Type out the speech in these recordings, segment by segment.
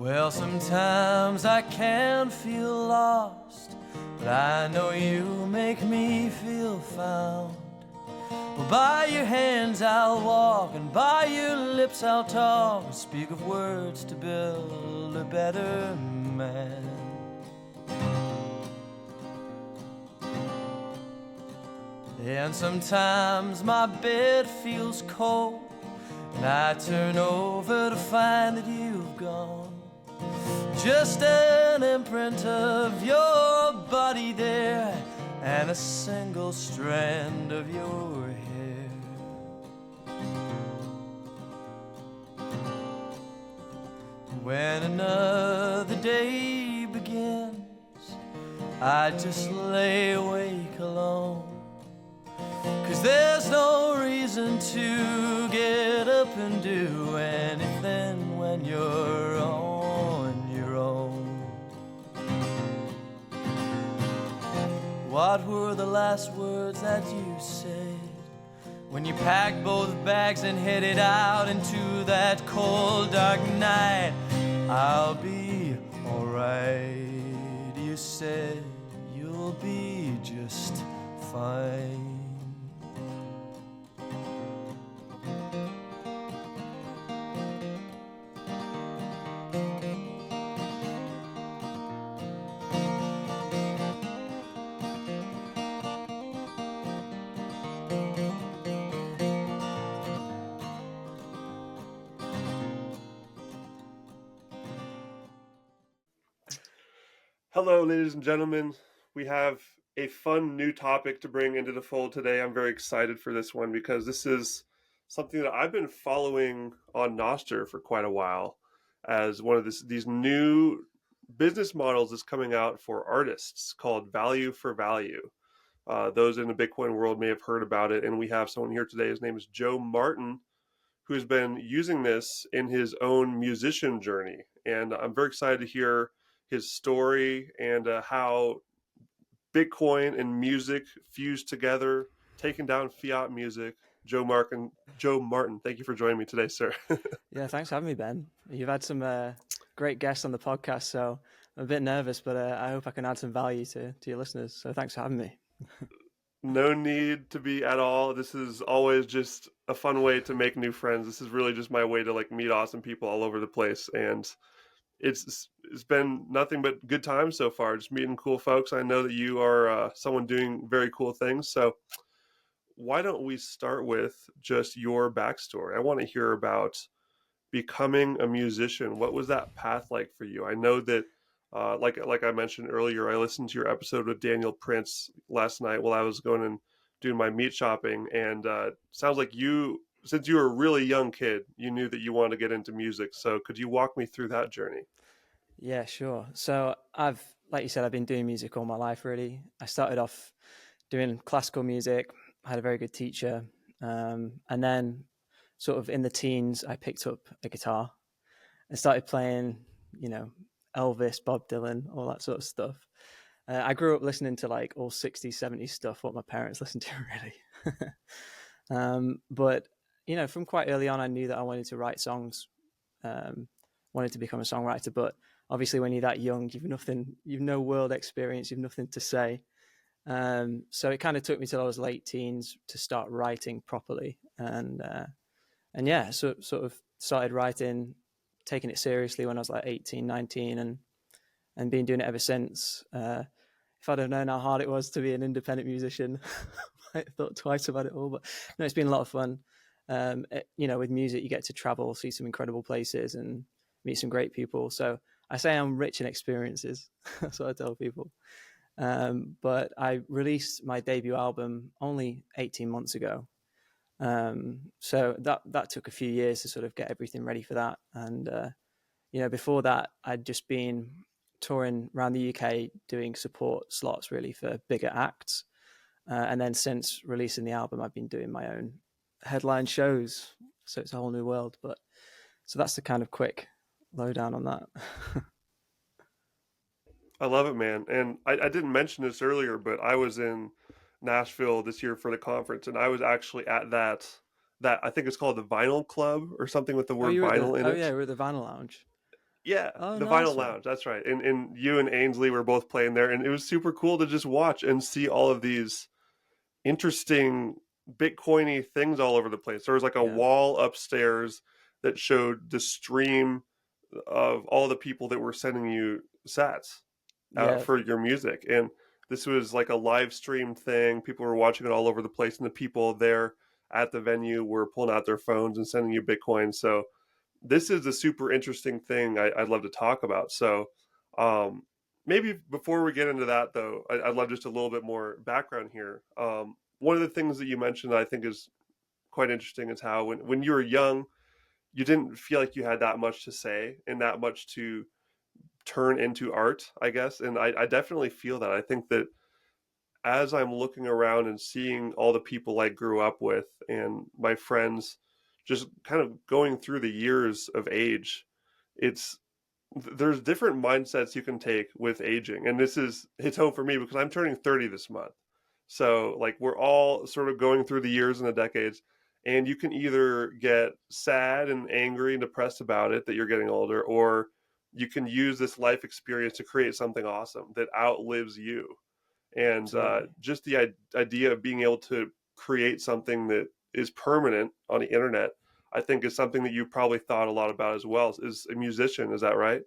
Well, sometimes I can feel lost, but I know you make me feel found. Well, by your hands I'll walk, and by your lips I'll talk, and speak of words to build a better man. And sometimes my bed feels cold, and I turn over to find that you've gone. Just an imprint of your body there, and a single strand of your hair. When another day begins, I just lay awake alone, 'cause there's no reason to get up and do anything when you're on your own. What were the last words that you said when you packed both bags and headed out into that cold dark night? I'll be alright, you said, you'll be just fine. Hello, ladies and gentlemen. We have a fun new topic to bring into the fold today. I'm very excited for this one because this is something that I've been following on Nostr for quite a while as one of these new business models is coming out for artists called Value-for-Value. Those in the Bitcoin world may have heard about it, and we have someone here today. His name is Joe Martin, who's been using this in his own musician journey. And I'm very excited to hear his story and how Bitcoin and music fused together, taking down fiat music. Joe Martin, thank you for joining me today, sir. Yeah, thanks for having me, Ben. You've had some great guests on the podcast, so I'm a bit nervous, but I hope I can add some value to your listeners. So thanks for having me. No need to be at all. This is always just a fun way to make new friends. This is really just my way to meet awesome people all over the place, and it's been nothing but good times so far, just meeting cool folks. I know that you are someone doing very cool things, so why don't we start with just your backstory? I want to hear about becoming a musician. What was that path like for you? I know that like I mentioned earlier, I listened to your episode with Daniel Prince last night while I was going and doing my meat shopping, and sounds like you, since you were a really young kid, you knew that you wanted to get into music. So could you walk me through that journey? Yeah, sure. So like you said, I've been doing music all my life, really. I started off doing classical music. I had a very good teacher. And then sort of in the teens, I picked up a guitar and started playing, Elvis, Bob Dylan, all that sort of stuff. I grew up listening to all 60s, 70s stuff, what my parents listened to, really. But, from quite early on, I knew that I wanted to write songs, wanted to become a songwriter. But obviously, when you're that young, you've no world experience, you've nothing to say. So it kind of took me till I was late teens to start writing properly. And yeah, so sort of started writing, taking it seriously when I was 18, 19, and been doing it ever since. If I'd have known how hard it was to be an independent musician, I might have thought twice about it all. But no, it's been a lot of fun. With music, you get to travel, see some incredible places, and meet some great people. So I say I'm rich in experiences. That's what I tell people. But I released my debut album only 18 months ago. So that took a few years to sort of get everything ready for that. And, before that, I'd just been touring around the UK doing support slots really for bigger acts. And then since releasing the album, I've been doing my own headline shows. So it's a whole new world. But so that's the kind of quick lowdown on that. I love it, man. And I didn't mention this earlier, but I was in Nashville this year for the conference, and I was actually at that I think it's called the Vinyl Club or something with the word vinyl in it. Yeah, we're at the Vinyl Lounge. Yeah, Oh, the nice Vinyl one. Lounge. That's right. And you and Ainsley were both playing there, and it was super cool to just watch and see all of these interesting Bitcoiny things all over the place. There was like a Yeah, wall upstairs that showed the stream of all the people that were sending you sats yeah, for your music, and this was like a live stream thing. People were watching it all over the place, and the people there at the venue were pulling out their phones and sending you Bitcoin. So this is a super interesting thing I'd love to talk about. So um, maybe before we get into that, though, I'd love just a little bit more background here. One of the things that you mentioned that I think is quite interesting is how when you were young, you didn't feel like you had that much to say and that much to turn into art, I guess. And I definitely feel that. I think that as I'm looking around and seeing all the people I grew up with and my friends just kind of going through the years of age, it's there's different mindsets you can take with aging. And this is hits home for me because I'm turning 30 this month. So like we're all sort of going through the years and the decades, and you can either get sad and angry and depressed about it that you're getting older, or you can use this life experience to create something awesome that outlives you. And absolutely. just the idea of being able to create something that is permanent on the internet, I think, is something that you probably thought a lot about as well. As a musician, is that right?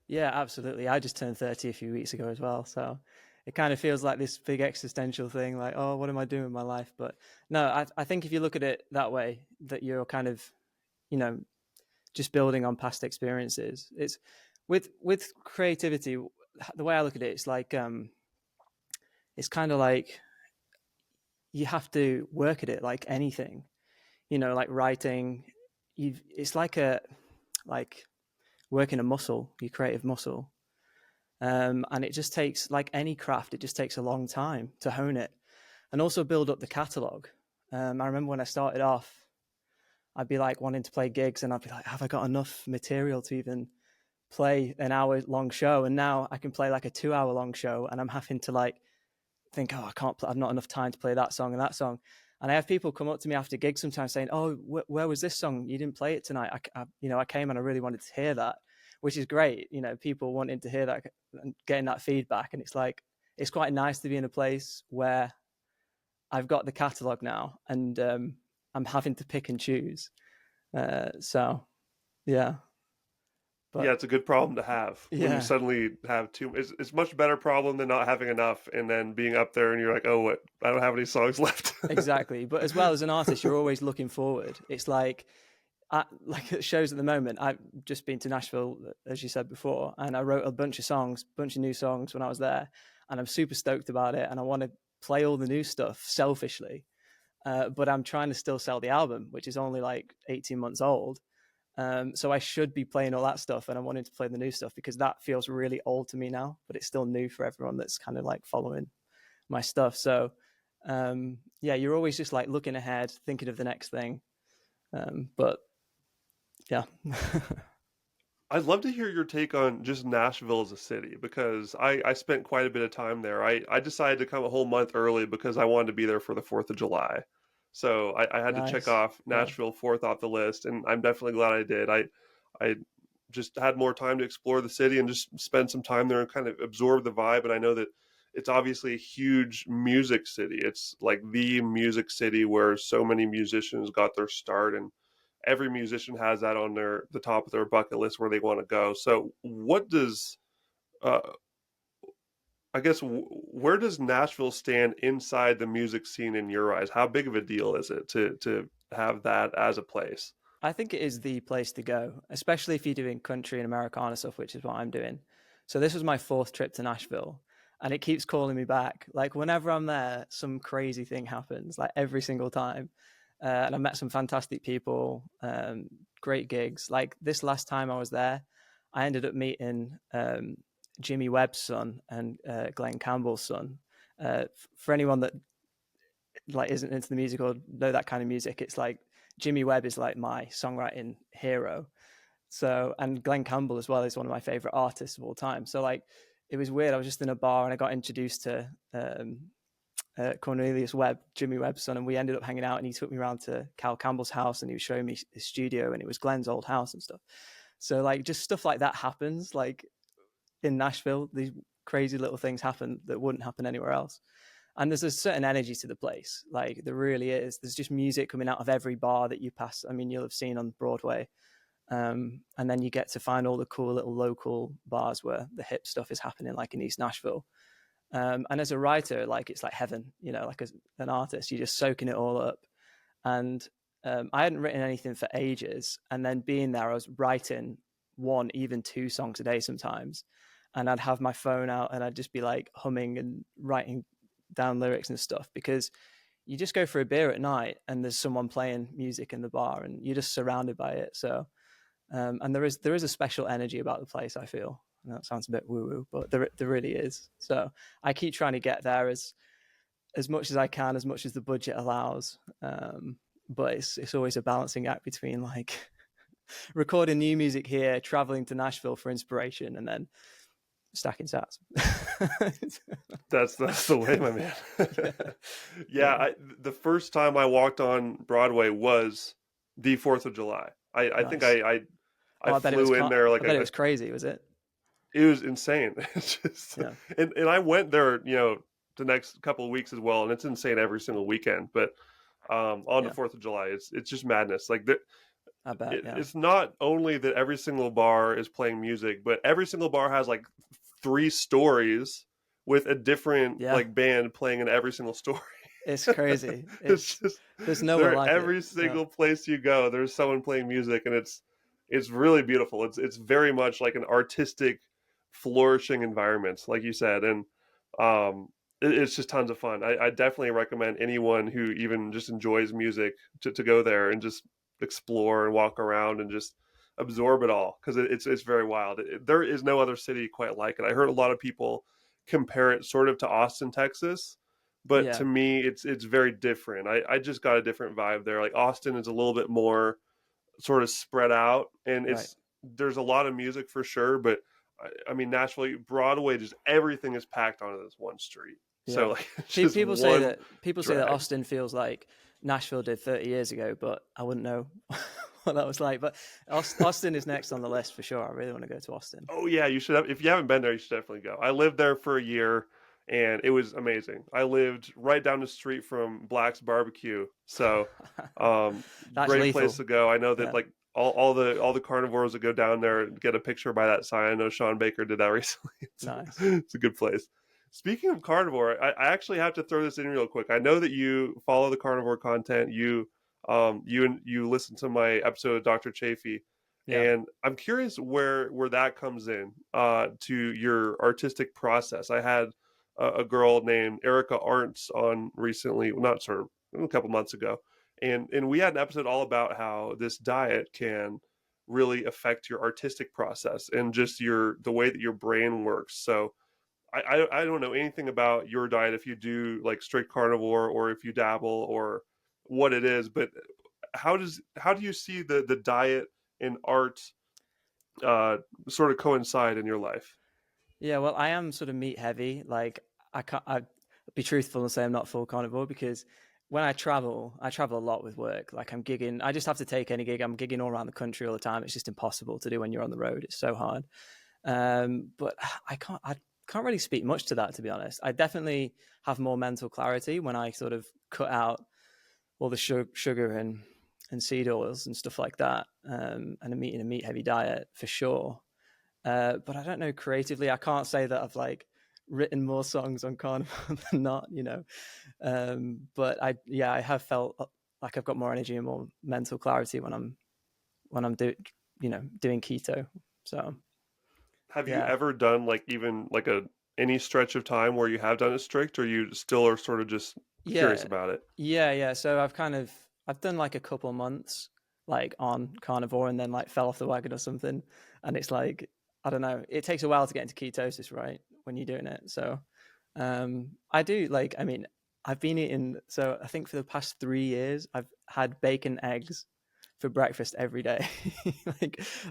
Yeah, absolutely. I just turned 30 a few weeks ago as well. So it kind of feels like this big existential thing, like, oh, what am I doing with my life? But no, I think if you look at it that way, that you're kind of, you know, just building on past experiences. It's with creativity, the way I look at it, it's kind of like you have to work at it like anything, like writing. It's like like working a muscle, your creative muscle. And it just takes, like any craft, it just takes a long time to hone it and also build up the catalog. I remember when I started off, I'd be like wanting to play gigs and I'd be like, have I got enough material to even play an hour long show? And now I can play like a 2 hour long show and I'm having to like think, oh, I can't play, I've not enough time to play that song and that song. And I have people come up to me after gigs sometimes saying, oh, where was this song? You didn't play it tonight. I came and I really wanted to hear that, which is great. People wanting to hear that and getting that feedback. And it's like, it's quite nice to be in a place where I've got the catalog now and I'm having to pick and choose. So yeah, Yeah, but it's a good problem to have when you yeah, suddenly have too. It's much better problem than not having enough, and then being up there and you're like, oh, what? I don't have any songs left. exactly. But as well as an artist, you're always looking forward. It's like it shows at the moment. I've just been to Nashville, as you said before, and I wrote a bunch of new songs when I was there, and I'm super stoked about it. And I want to play all the new stuff selfishly, but I'm trying to still sell the album, which is only like 18 months old. So I should be playing all that stuff, and I wanted to play the new stuff because that feels really old to me now, but it's still new for everyone that's kind of like following my stuff. So yeah, you're always just like looking ahead, thinking of the next thing. But yeah. I'd love to hear your take on just Nashville as a city because I spent quite a bit of time there. I decided to come a whole month early because I wanted to be there for the 4th of July. So I had to check Nice. off Yeah. Nashville 4th off the list, and I'm definitely glad I did. I just had more time to explore the city and just spend some time there and kind of absorb the vibe. And I know that it's obviously a huge music city. It's like the music city where so many musicians got their start, and every musician has that on the top of their bucket list where they want to go. So what does uh, I guess where does Nashville stand inside the music scene in your eyes? How big of a deal is it to have that as a place? I think it is the place to go, especially if you're doing country and Americana stuff, which is what I'm doing. So this was my fourth trip to Nashville, and it keeps calling me back. Like whenever I'm there, some crazy thing happens, like every single time. And I met some fantastic people, great gigs. Like this last time I was there, I ended up meeting Jimmy Webb's son and Glenn Campbell's son. For anyone that like isn't into the music or know that kind of music, it's like Jimmy Webb is like my songwriting hero. So, and Glenn Campbell as well is one of my favorite artists of all time. So like it was weird. I was just in a bar and I got introduced to Cornelius Webb, Jimmy Webb's son, and we ended up hanging out. And he took me around to Cal Campbell's house and he was showing me his studio, and it was Glenn's old house and stuff. So like just stuff like that happens. Like in Nashville, these crazy little things happen that wouldn't happen anywhere else. And there's a certain energy to the place. Like there really is. There's just music coming out of every bar that you pass. I mean, you'll have seen on Broadway. And then you get to find all the cool little local bars where the hip stuff is happening, like in East Nashville. And as a writer, like it's like heaven, you know, like as an artist, you're just soaking it all up. And I hadn't written anything for ages. And then being there, I was writing 1, even 2 songs a day sometimes. And I'd have my phone out and I'd just be like humming and writing down lyrics and stuff, because you just go for a beer at night and there's someone playing music in the bar and you're just surrounded by it. So, and there is a special energy about the place, I feel. And that sounds a bit woo-woo, but there really is. So I keep trying to get there as much as I can, as much as the budget allows. But it's always a balancing act between like recording new music here, traveling to Nashville for inspiration, and then stacking sats. That's the way, my man. Yeah. The first time I walked on Broadway was the 4th of July. I Nice. think I flew in there like I bet it was crazy, was it? It was insane. It's just, Yeah. and I went there, you know, the next couple of weeks as well, and it's insane every single weekend. But on the 4th of July, it's just madness. Like I bet. it's not only that every single bar is playing music, but every single bar has like 3 stories with a different like band playing in every single story. It's crazy. It's just, there's nowhere like every single place you go, there's someone playing music, and it's really beautiful. It's very much like an artistic, flourishing environment, like you said, and it's just tons of fun. I definitely recommend anyone who even just enjoys music to go there and just explore and walk around and just absorb it all, because it's very wild. There is no other city quite like it. I heard a lot of people compare it sort of to Austin, Texas, but to me it's very different. I just got a different vibe there. Like Austin is a little bit more sort of spread out, and there's a lot of music for sure, but I mean, Nashville, Broadway, just everything is packed onto this one street. So like, people say that Austin feels like Nashville did 30 years ago, but I wouldn't know what that was like. But Austin is next on the list for sure. I really want to go to Austin. Oh yeah, you should have. If you haven't been there, you should definitely go. I lived there for a year, and it was amazing. I lived right down the street from Black's Barbecue, so great lethal. place to go. I know that like all the carnivores that go down there and get a picture by that sign. I know Sean Baker did that recently. Nice. It's a good place. Speaking of carnivore, I actually have to throw this in real quick. I know that you follow the carnivore content. You listen to my episode of Dr. Chafee, and I'm curious where that comes in to your artistic process. I had a girl named Erica Arntz on recently, a couple months ago, and we had an episode all about how this diet can really affect your artistic process and just the way that your brain works. So I don't know anything about your diet, if you do like strict carnivore or if you dabble or what it is, but how do you see the diet and art sort of coincide in your life? Yeah, well, I am sort of meat heavy. Like I'd be truthful and say I'm not full carnivore, because when I travel a lot with work. Like I'm gigging, I just have to take any gig. I'm gigging all around the country all the time. It's just impossible to do when you're on the road. It's so hard. But I can't really speak much to that, to be honest. I definitely have more mental clarity when I sort of cut out all the sugar and seed oils and stuff like that, and I'm eating a meat heavy diet for sure. But I don't know, creatively, I can't say that I've like written more songs on carnivore than not, you know. But I have felt like I've got more energy and more mental clarity when I'm doing keto. So have you ever done like even like any stretch of time where you have done it strict, or you still are sort of just curious about it? Yeah. So I've done like a couple months like on carnivore and then like fell off the wagon or something. And it's like, I don't know, it takes a while to get into ketosis, right? When you're doing it. So I do like, I mean, I've been eating, so I think for the past 3 years, I've had bacon eggs for breakfast every day,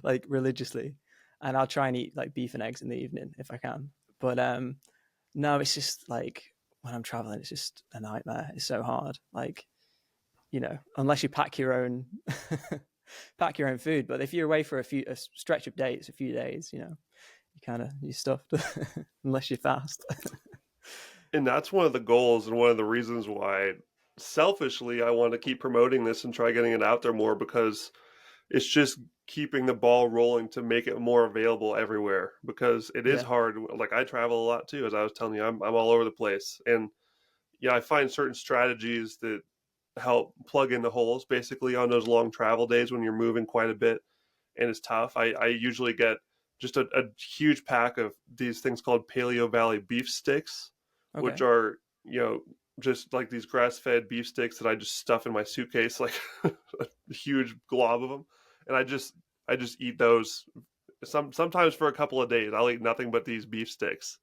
like religiously. And I'll try and eat like beef and eggs in the evening if I can. But no, it's just like when I'm traveling, it's just a nightmare. It's so hard. Like, you know, unless you pack your own pack your own food. But if you're away for a stretch of days, a few days, you kind of, you're stuffed unless you fast. And that's one of the goals and one of the reasons why selfishly I want to keep promoting this and try getting it out there more, because it's just keeping the ball rolling to make it more available everywhere, because it is hard. Like, I travel a lot too, as I was telling you. I'm all over the place, and I find certain strategies that help plug in the holes basically on those long travel days when you're moving quite a bit and it's tough. I usually get just a huge pack of these things called Paleo Valley beef sticks, which are, just like these grass-fed beef sticks that I just stuff in my suitcase, like a huge glob of them. And I just eat those sometimes for a couple of days. I'll eat nothing but these beef sticks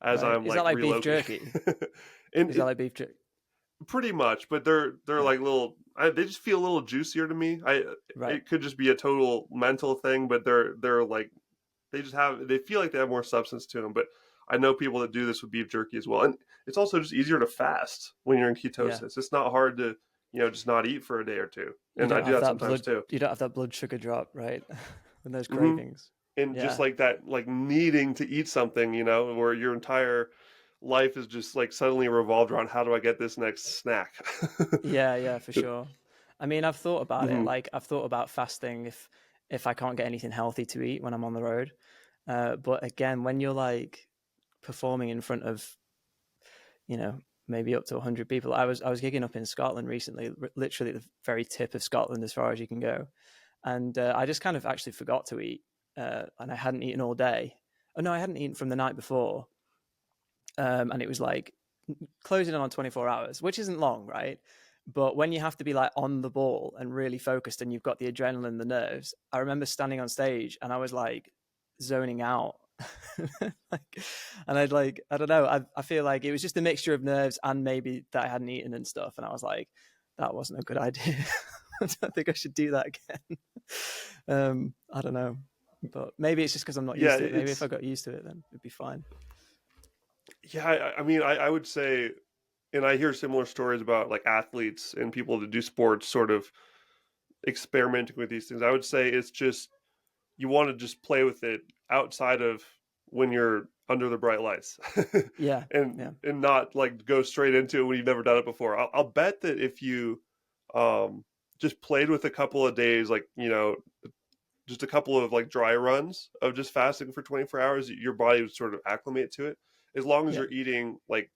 as I'm Is like that like relocating. beef jerky? And Is that like beef jerky? Pretty much, but they're like little. They just feel a little juicier to me. It could just be a total mental thing, but they're like, they feel like they have more substance to them. But I know people that do this with beef jerky as well, and it's also just easier to fast when you're in ketosis. It's not hard to just not eat for a day or two, and I do that sometimes too. You don't have that blood sugar drop, right? When those cravings, and just like that, like needing to eat something, where your entire life is just like suddenly revolved around how do I get this next snack. yeah, for sure. I mean, I've thought about it. Like, I've thought about fasting if I can't get anything healthy to eat when I'm on the road. But again, when you're like performing in front of, maybe up to 100 people. I was gigging up in Scotland recently, literally at the very tip of Scotland as far as you can go. And I just kind of actually forgot to eat. And I hadn't eaten all day. Oh no, I hadn't eaten from the night before. And it was like closing in on 24 hours, which isn't long, right? But when you have to be like on the ball and really focused and you've got the adrenaline, the nerves, I remember standing on stage and I was like zoning out. And I'd like, I don't know, I feel like it was just a mixture of nerves and maybe that I hadn't eaten and stuff. And I was like, that wasn't a good idea. I don't think I should do that again. I don't know, but maybe it's just because I'm not used to it. Maybe if I got used to it, then it'd be fine. Yeah, I mean, I would say, and I hear similar stories about like athletes and people that do sports sort of experimenting with these things. I would say it's just, you want to just play with it outside of when you're under the bright lights. And not like go straight into it when you've never done it before. I'll bet that if you just played with a couple of days, like, just a couple of like dry runs of just fasting for 24 hours, your body would sort of acclimate to it, as long as you're eating like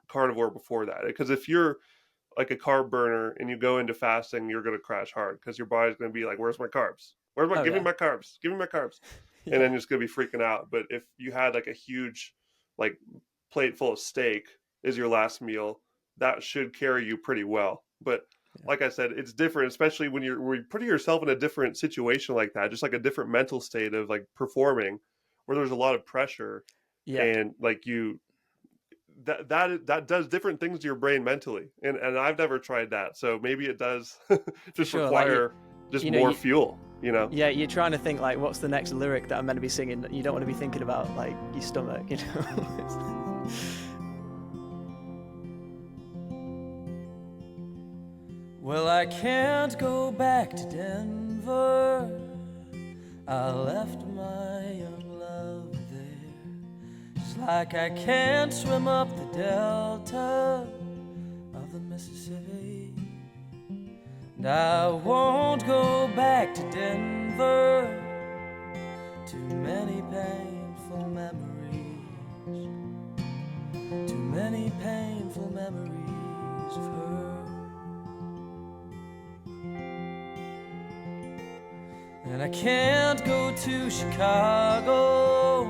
carnivore before that. Because if you're like a carb burner and you go into fasting, you're going to crash hard because your body's going to be like, where's my carbs? Give me my carbs. Give me my carbs. And then you're just going to be freaking out. But if you had like a huge like plate full of steak as your last meal, that should carry you pretty well. But like I said, it's different, especially when you're putting yourself in a different situation like that, just like a different mental state of like performing where there's a lot of pressure. And like that does different things to your brain mentally. And I've never tried that. So maybe it does just require more fuel, Yeah, you're trying to think like, what's the next lyric that I'm meant to be singing? You don't want to be thinking about like your stomach, Well, I can't go back to Denver. I left my young love there. Just like I can't swim up the delta of the Mississippi. And I won't go back to Denver. Too many painful memories. Too many painful memories of her. And I can't go to Chicago.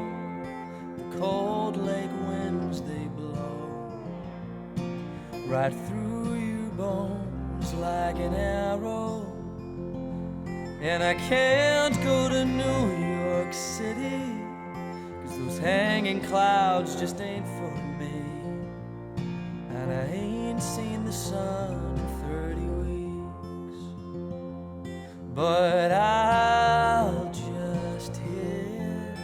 The cold lake winds, they blow right through your bones like an arrow. And I can't go to New York City, 'cause those hanging clouds just ain't for me. And I ain't seen the sun in 30 weeks. But I'll just hit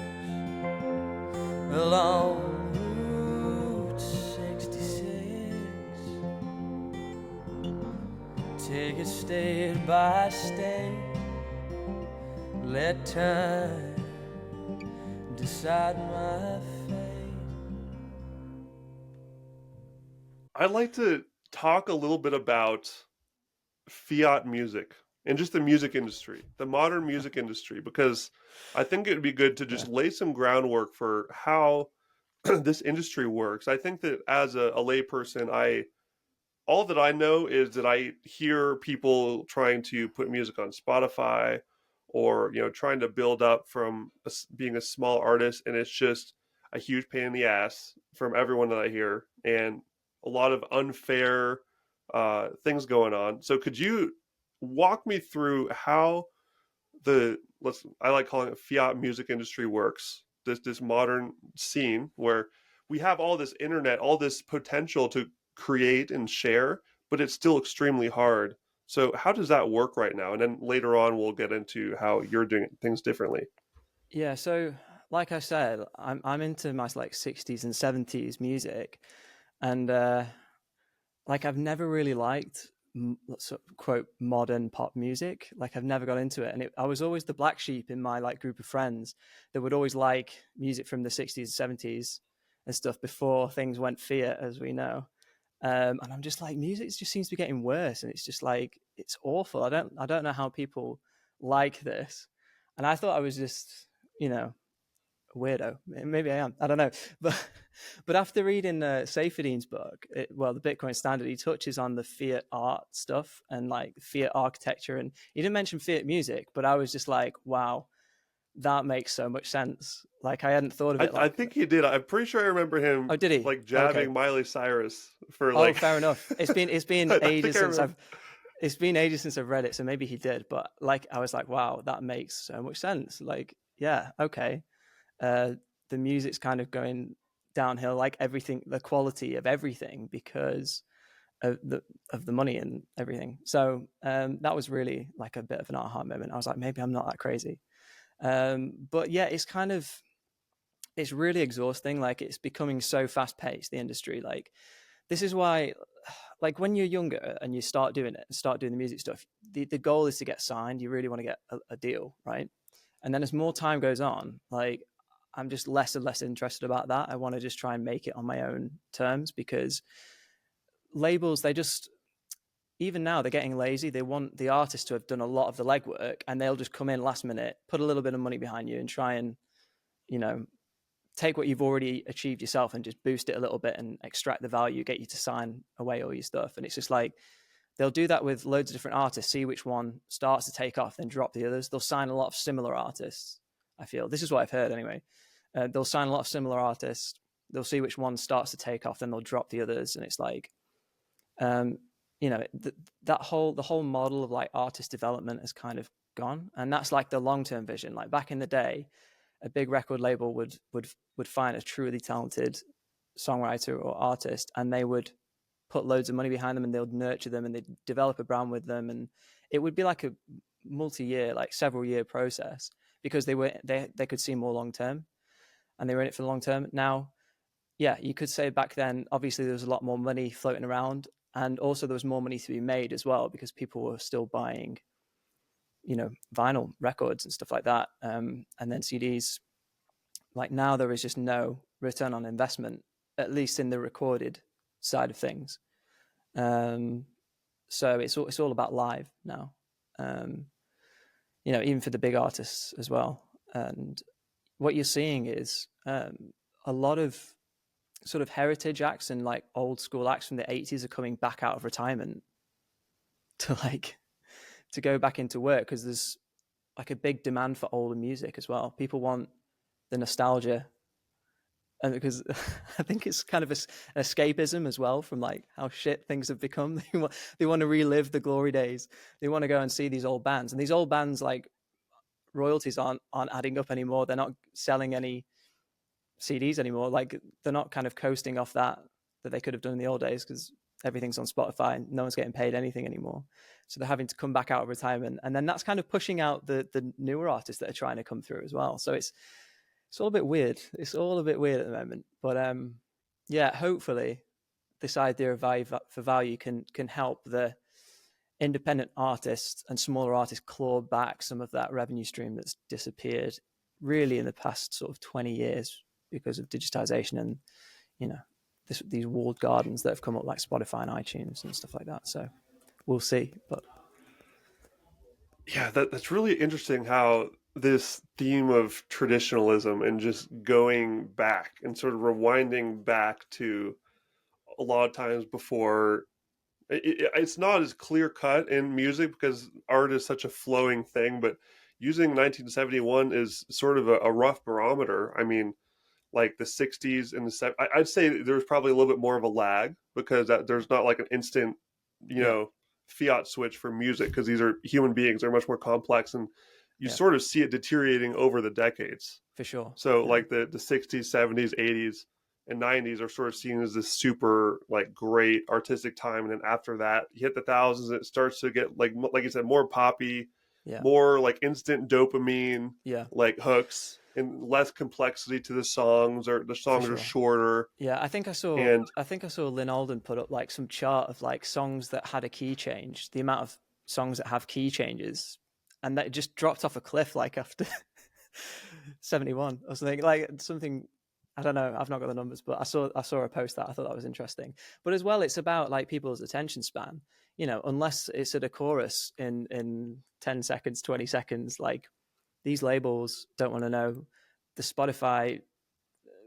along Route 66. Take it state by state, let time decide my fate. I'd like to talk a little bit about Fiat music and just the music industry, the modern music industry, because I think it would be good to just Yeah. lay some groundwork for how this industry works. I think that as a layperson, all that I know is that I hear people trying to put music on Spotify, or trying to build up from being a small artist, and it's just a huge pain in the ass from everyone that I hear, and a lot of unfair things going on. So could you walk me through how I like calling it Fiat music industry works, this modern scene where we have all this internet, all this potential to create and share, but it's still extremely hard. So how does that work right now? And then later on we'll get into how you're doing things differently. Yeah, so like I said, I'm into my like 60s and 70s music, and like I've never really liked sort of, quote, modern pop music. Like I've never got into it, and I was always the black sheep in my like group of friends that would always like music from the 60s and 70s and stuff before things went Fiat, as we know. And I'm just like, music just seems to be getting worse, and it's just like it's awful. I don't know how people like this, and I thought I was just, you know, a weirdo. Maybe I am. I don't know. But after reading Seyfedine's book, well, the Bitcoin Standard, he touches on the Fiat art stuff and like Fiat architecture, and he didn't mention Fiat music, but I was just like, wow, that makes so much sense. Like I hadn't thought of it I like. think he did. I'm pretty sure I remember him Oh, did he? like Okay. jabbing Miley Cyrus for Oh, like. fair enough. It's been I think ages I since remember. I've read it, so maybe he did. But like I was like, wow, that makes so much sense. Like, yeah, okay. Uh, the music's kind of going downhill, like everything, the quality of everything, because of the money and everything. So that was really like a bit of an aha moment. I was like, maybe I'm not that crazy. But yeah, it's really exhausting. Like it's becoming so fast paced, the industry. Like this is why, like when you're younger and you start doing it, start doing the music stuff, the goal is to get signed. You really want to get a deal, right? And then as more time goes on, like I'm just less and less interested about that. I want to just try and make it on my own terms, because labels, they just, even now they're getting lazy. They want the artist to have done a lot of the legwork, and they'll just come in last minute, put a little bit of money behind you and try and, you know, take what you've already achieved yourself and just boost it a little bit and extract the value, get you to sign away all your stuff. And it's just like, they'll do that with loads of different artists, see which one starts to take off, then drop the others. They'll sign a lot of similar artists, I feel. This is what I've heard anyway. They'll sign a lot of similar artists. They'll see which one starts to take off, then they'll drop the others. And it's like, um, the whole model of like artist development has kind of gone. And that's like the long-term vision. Like back in the day, a big record label would find a truly talented songwriter or artist, and they would put loads of money behind them, and they'll nurture them, and they'd develop a brand with them, and it would be like a multi-year, like several year process, because they could see more long term, and they were in it for the long term. Now, yeah, you could say back then, obviously there was a lot more money floating around, and also there was more money to be made as well, because people were still buying, vinyl records and stuff like that, and then CDs. Like now, there is just no return on investment, at least in the recorded side of things. So it's all about live now. Even for the big artists as well. And what you're seeing is a lot of sort of heritage acts and like old school acts from the 80s are coming back out of retirement to go back into work, because there's like a big demand for older music as well. People want the nostalgia, and because I think it's kind of an escapism as well from like how shit things have become. They want to relive the glory days. They want to go and see these old bands, and these old bands, like, royalties aren't adding up anymore. They're not selling any CDs anymore. Like they're not kind of coasting off that they could have done in the old days, because everything's on Spotify and no one's getting paid anything anymore. So they're having to come back out of retirement, and then that's kind of pushing out the newer artists that are trying to come through as well. So it's all a bit weird. It's all a bit weird at the moment. But yeah, hopefully this idea of value for value can help the independent artists and smaller artists claw back some of that revenue stream that's disappeared really in the past sort of 20 years because of digitization and, these walled gardens that have come up like Spotify and iTunes and stuff like that. So we'll see. But Yeah, that's really interesting how this theme of traditionalism and just going back and sort of rewinding back to a lot of times before it's not as clear cut in music because art is such a flowing thing, but using 1971 is sort of a rough barometer. I mean, like the 60s and I'd say there's probably a little bit more of a lag because there's not like an instant, yeah, fiat switch for music because these are human beings. They're much more complex, and you yeah, sort of see it deteriorating over the decades. for sure. So Yeah, like the 60s, 70s, 80s, and 90s are sort of seen as this super like great artistic time, and then after that, you hit the thousands, it starts to get like you said, more poppy, yeah, more like instant dopamine, yeah, like hooks, and less complexity to the songs, or the for songs are sure. shorter. Yeah, And I think I saw Lynn Alden put up like some chart of like songs that had a key change, the amount of songs that have key changes, and that just dropped off a cliff like after 71 or something. Like something, I don't know, I've not got the numbers, but I saw a post that I thought that was interesting. But as well, it's about like people's attention span. Unless it's at a chorus in 10 seconds, 20 seconds, like these labels don't want to know the Spotify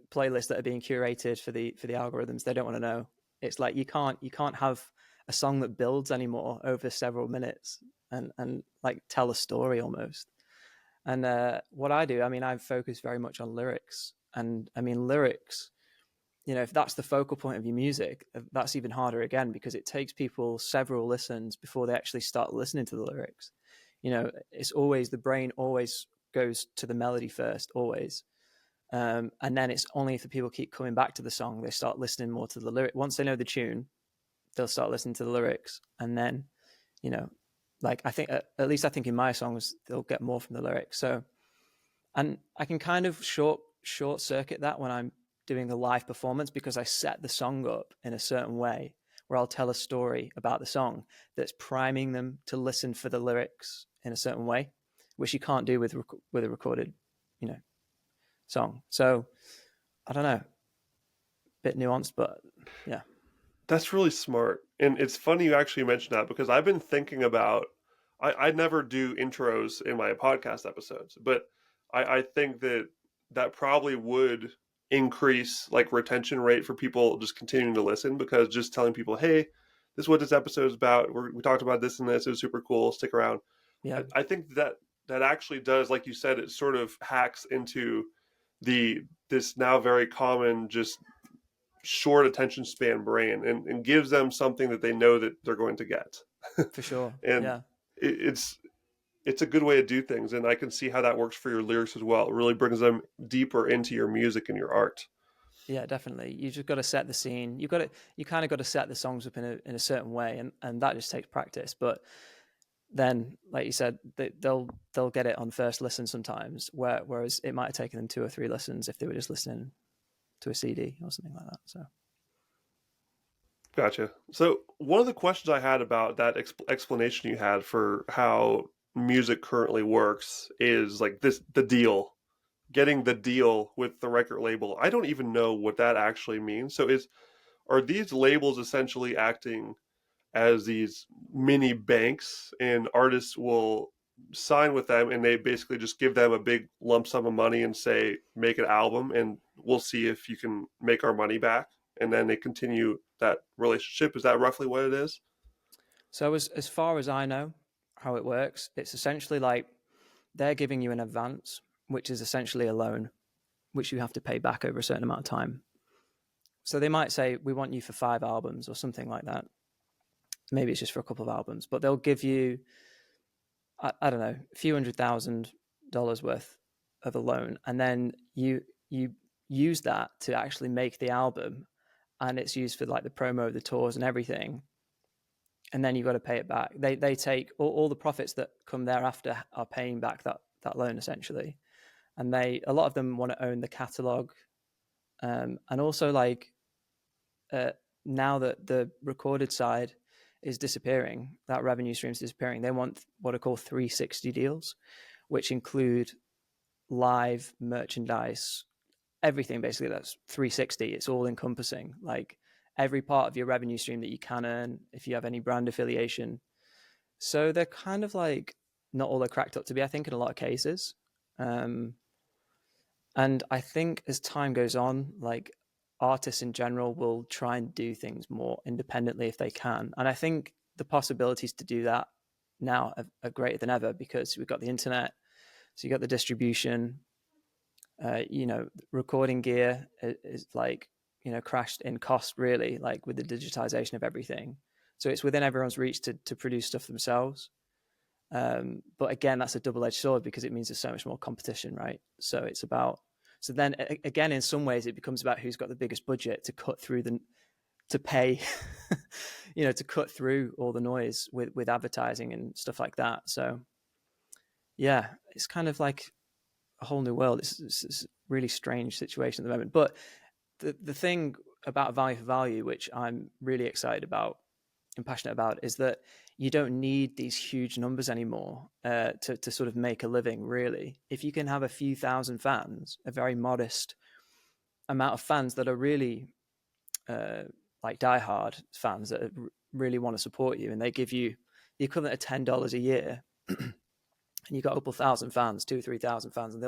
playlists that are being curated for the algorithms. They don't want to know. It's like you can't have a song that builds anymore over several minutes and like tell a story almost. And what I do, I mean, I focus very much on lyrics, and I mean lyrics. If that's the focal point of your music, that's even harder again because it takes people several listens before they actually start listening to the lyrics. It's always the brain always goes to the melody first, always. And then it's only if the people keep coming back to the song, they start listening more to the lyric. Once they know the tune, they'll start listening to the lyrics. And then, you know, like I think, at least I think in my songs, they'll get more from the lyrics. So, and I can kind of short circuit that when I'm doing a live performance because I set the song up in a certain way where I'll tell a story about the song that's priming them to listen for the lyrics in a certain way, which you can't do with a recorded, song. So I don't know, bit nuanced, but yeah, that's really smart. And it's funny you actually mentioned that because I've been thinking about, I never do intros in my podcast episodes, but I think that probably would increase like retention rate for people just continuing to listen, because just telling people, hey, this is what this episode is about. We talked about this and this. It was super cool. Stick around. yeah, I think that actually does, like you said, it sort of hacks into this now very common just short attention span brain, and gives them something that they know that they're going to get. for sure, And yeah, it's a good way to do things, and I can see how that works for your lyrics as well. It really brings them deeper into your music and your art. yeah, definitely. You just got to set the scene. You kind of got to set the songs up in a certain way, and that just takes practice. But then, like you said, they'll get it on first listen sometimes, whereas it might have taken them 2 or 3 listens if they were just listening to a CD or something like that. So Gotcha. So one of the questions I had about that explanation you had for how music currently works is like the deal, getting the deal with the record label. I don't even know what that actually means. So are these labels essentially acting as these mini banks, and artists will sign with them and they basically just give them a big lump sum of money and say, make an album and we'll see if you can make our money back, and then they continue that relationship? Is that roughly what it is? as far as I know, how it works, it's essentially like they're giving you an advance, which is essentially a loan, which you have to pay back over a certain amount of time. So they might say, we want you for 5 albums or something like that. Maybe it's just for a couple of albums, but they'll give you, I don't know, a few $100,000 worth of a loan. And then you use that to actually make the album, and it's used for like the promo of the tours and everything. And then you've got to pay it back. They take all the profits that come thereafter are paying back that loan essentially. And a lot of them want to own the catalog. And also like now that the recorded side is disappearing. That revenue stream is disappearing. They want what are called 360 deals, which include live merchandise, everything basically that's 360. It's all encompassing, like every part of your revenue stream that you can earn if you have any brand affiliation. So they're kind of like not all they're cracked up to be, I think, in a lot of cases. And I think as time goes on, like artists in general will try and do things more independently if they can. And I think the possibilities to do that now are greater than ever because we've got the internet. So you got the distribution, recording gear is like, crashed in cost really, like with the digitization of everything. So it's within everyone's reach to produce stuff themselves. But again, that's a double-edged sword because it means there's so much more competition, right? So then again, in some ways it becomes about who's got the biggest budget to cut through to pay, to cut through all the noise with advertising and stuff like that. So yeah, it's kind of like a whole new world. It's a really strange situation at the moment. But the thing about value for value, which I'm really excited about and passionate about, is that you don't need these huge numbers anymore to sort of make a living, really. If you can have a few thousand fans, a very modest amount of fans that are really like diehard fans that really want to support you, and they give you the equivalent of $10 a year, and you've got a couple thousand fans, 2,000 or 3,000 fans, and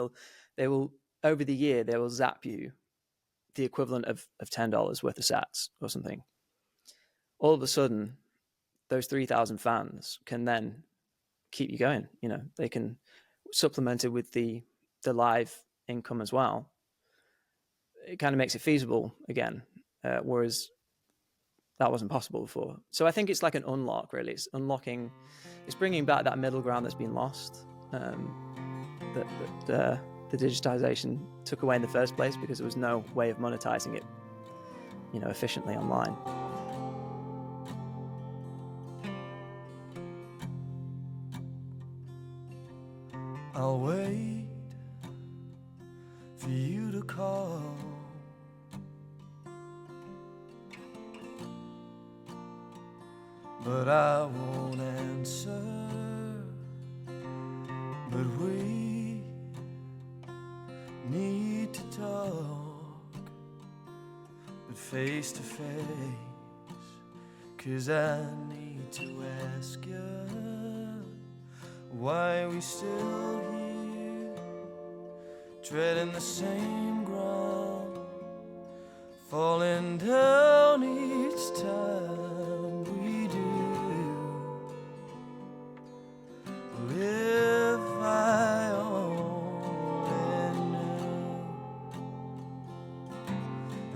they will over the year they will zap you the equivalent of $10 worth of sats or something. All of a sudden, those 3,000 fans can then keep you going. They can supplement it with the live income as well. It kind of makes it feasible again, whereas that wasn't possible before. So I think it's like an unlock, really. It's unlocking, it's bringing back that middle ground that's been lost, that the digitization took away in the first place because there was no way of monetizing it, efficiently online. I'll wait for you to call, but I won't answer. But we need to talk, but face to face, 'cause I need to ask you why we still here, treading the same ground, falling down each time we do. If I only knew,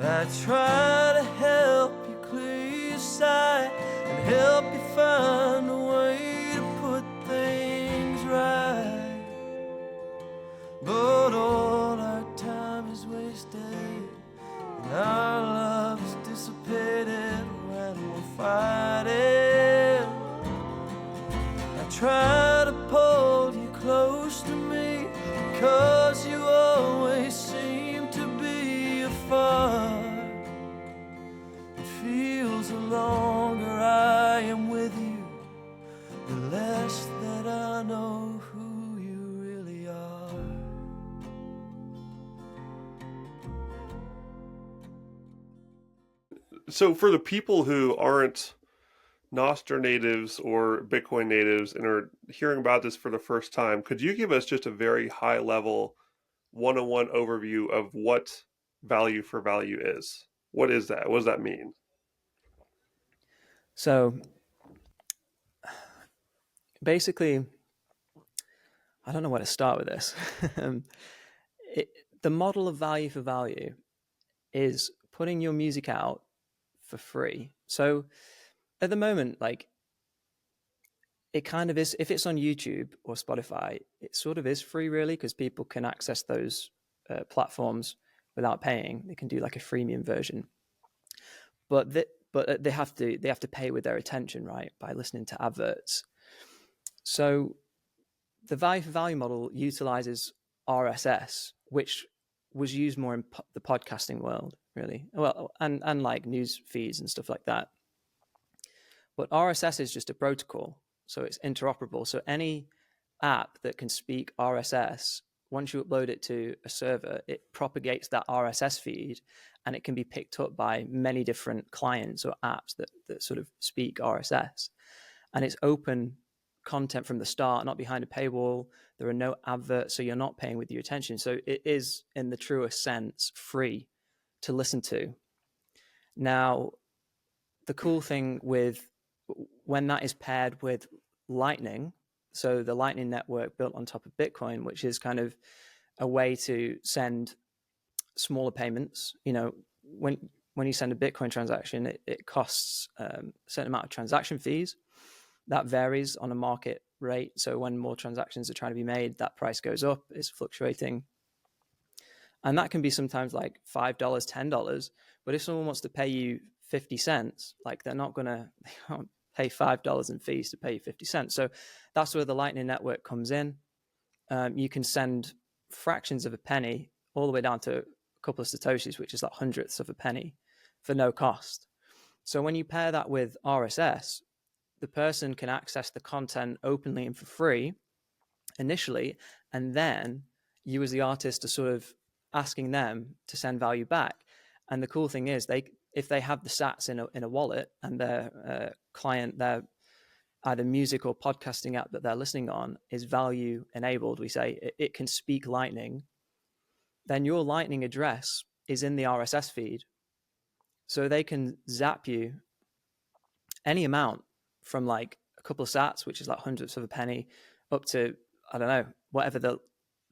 I'd try to help you clear your sight and help you find a way to put things right. But all our time is wasted and our love is dissipated when we're fighting. I try to pull you close to me because you always seem to be afar. It feels the longer I am with you, the less that I know who you really are. So for the people who aren't Nostr natives or Bitcoin natives and are hearing about this for the first time, could you give us just a very high level one-on-one overview of what value for value is? What is that? What does that mean? So basically, I don't know where to start with this. The model of value for value is putting your music out for free. So at the moment, like, it kind of is, if it's on YouTube or Spotify, it sort of is free, really, because people can access those platforms without paying. They can do like a freemium version, but they have to pay with their attention, right, by listening to adverts. So the value for value model utilizes RSS, which was used more in the podcasting world, really, well, and like news feeds and stuff like that. But RSS is just a protocol, so it's interoperable. So any app that can speak RSS, once you upload it to a server, it propagates that RSS feed, and it can be picked up by many different clients or apps that sort of speak RSS. And it's open content from the start, not behind a paywall. There are no adverts, so you're not paying with your attention. So it is, in the truest sense, free to listen to. Now, the cool thing with when that is paired with Lightning, so the Lightning network built on top of Bitcoin, which is kind of a way to send smaller payments. You know, when you send a Bitcoin transaction, it costs a certain amount of transaction fees. That varies on a market rate. So when more transactions are trying to be made, that price goes up. It's fluctuating. And that can be sometimes like $5, $10. But if someone wants to pay you 50 cents, like they can't pay $5 in fees to pay you 50 cents. So that's where the Lightning Network comes in. You can send fractions of a penny all the way down to a couple of Satoshis, which is like hundredths of a penny for no cost. So when you pair that with RSS, the person can access the content openly and for free initially, and then you as the artist are sort of asking them to send value back. And the cool thing is, if they have the sats in a wallet and their client, their either music or podcasting app that they're listening on is value enabled, we say it can speak Lightning, then your Lightning address is in the RSS feed. So they can zap you any amount from like a couple of sats, which is like hundredths of a penny, up to, I don't know, whatever the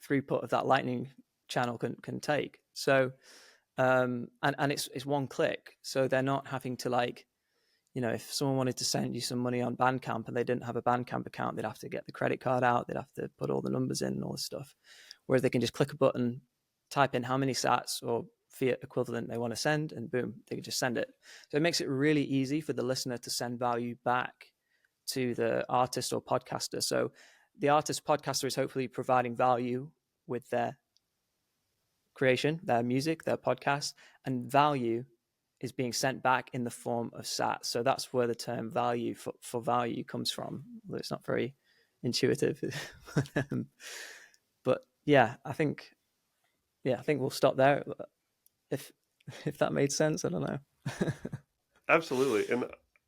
throughput of that Lightning channel can take. So, and it's one click. So they're not having to, like, you know, if someone wanted to send you some money on Bandcamp and they didn't have a Bandcamp account, they'd have to get the credit card out. They'd have to put all the numbers in and all this stuff. Whereas they can just click a button, type in how many sats or fiat equivalent they want to send, and boom, they can just send it. So it makes it really easy for the listener to send value back to the artist or podcaster. So the artist podcaster is hopefully providing value with their creation, their music, their podcast, and value is being sent back in the form of sats. So that's where the term value for value comes from. Well, it's not very intuitive. But yeah, I think we'll stop there. If that made sense, I don't know. Absolutely.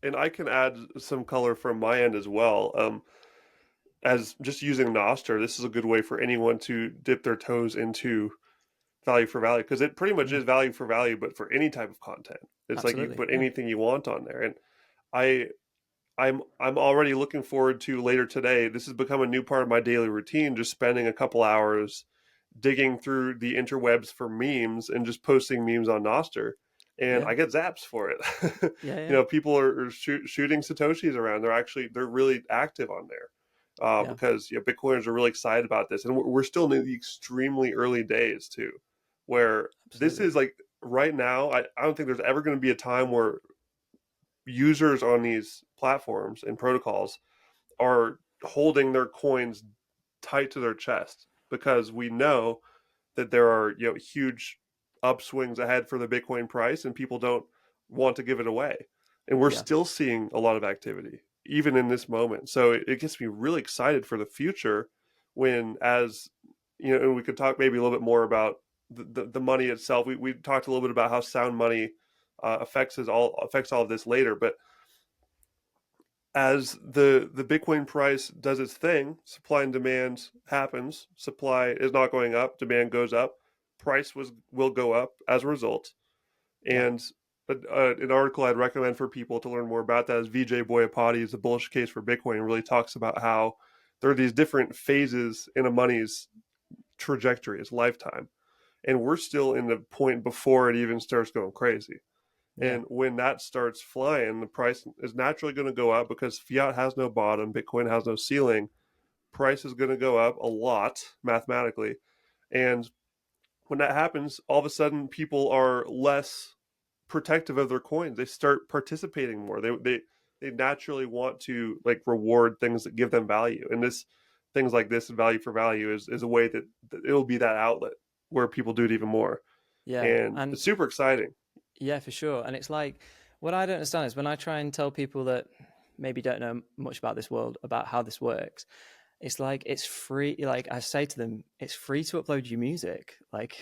And I can add some color from my end as well. As just using Nostr, this is a good way for anyone to dip their toes into value for value, because it pretty much is value for value, but for any type of content. It's Absolutely. like you put anything you want on there. And I'm already looking forward to later today. This has become a new part of my daily routine, just spending a couple hours digging through the interwebs for memes and just posting memes on Nostr. And I get zaps for it. Yeah. You know, people are shooting Satoshis around. They're really active on there because Bitcoiners are really excited about this. And we're still in the extremely early days too, where this is like right now, I don't think there's ever going to be a time where users on these platforms and protocols are holding their coins tight to their chest, because we know that there are huge upswings ahead for the Bitcoin price, and people don't want to give it away. And we're still seeing a lot of activity even in this moment. So it gets me really excited for the future, when, as you know, and we could talk maybe a little bit more about the money itself. We talked a little bit about how sound money affects all of this later, but as the Bitcoin price does its thing, supply and demand happens. Supply is not going up, demand goes up, price will go up as a result. And an article I'd recommend for people to learn more about that is Vijay Boyapati's The Bullish Case for Bitcoin. Really talks about how there are these different phases in a money's trajectory, its lifetime. And we're still in the point before it even starts going crazy. And when that starts flying, the price is naturally going to go up, because fiat has no bottom, Bitcoin has no ceiling. Price is going to go up a lot mathematically. And when that happens, all of a sudden people are less protective of their coins. They start participating more. They naturally want to like reward things that give them value. And things like this, value for value, is a way that it'll be that outlet where people do it even more. Yeah. And it's super exciting. Yeah, for sure. And it's like, what I don't understand is when I try and tell people that maybe don't know much about this world, about how this works, it's like it's free. Like I say to them, it's free to upload your music. Like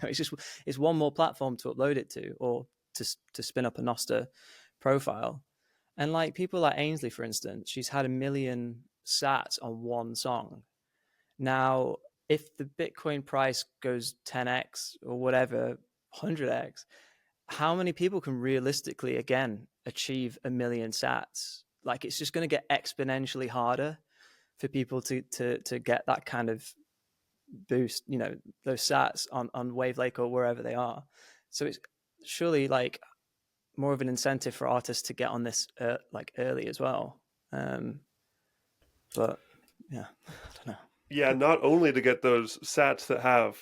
it's one more platform to upload it to, or to spin up a Nostr profile. And like people like Ainsley, for instance, she's had 1 million sats on one song. Now, if the Bitcoin price goes 10x or whatever, 100x, how many people can realistically, again, achieve 1 million sats? Like it's just going to get exponentially harder for people to get that kind of boost, those sats on Wave Lake or wherever they are. So it's surely like more of an incentive for artists to get on this like early as well. But yeah, I don't know. Yeah, not only to get those sats that have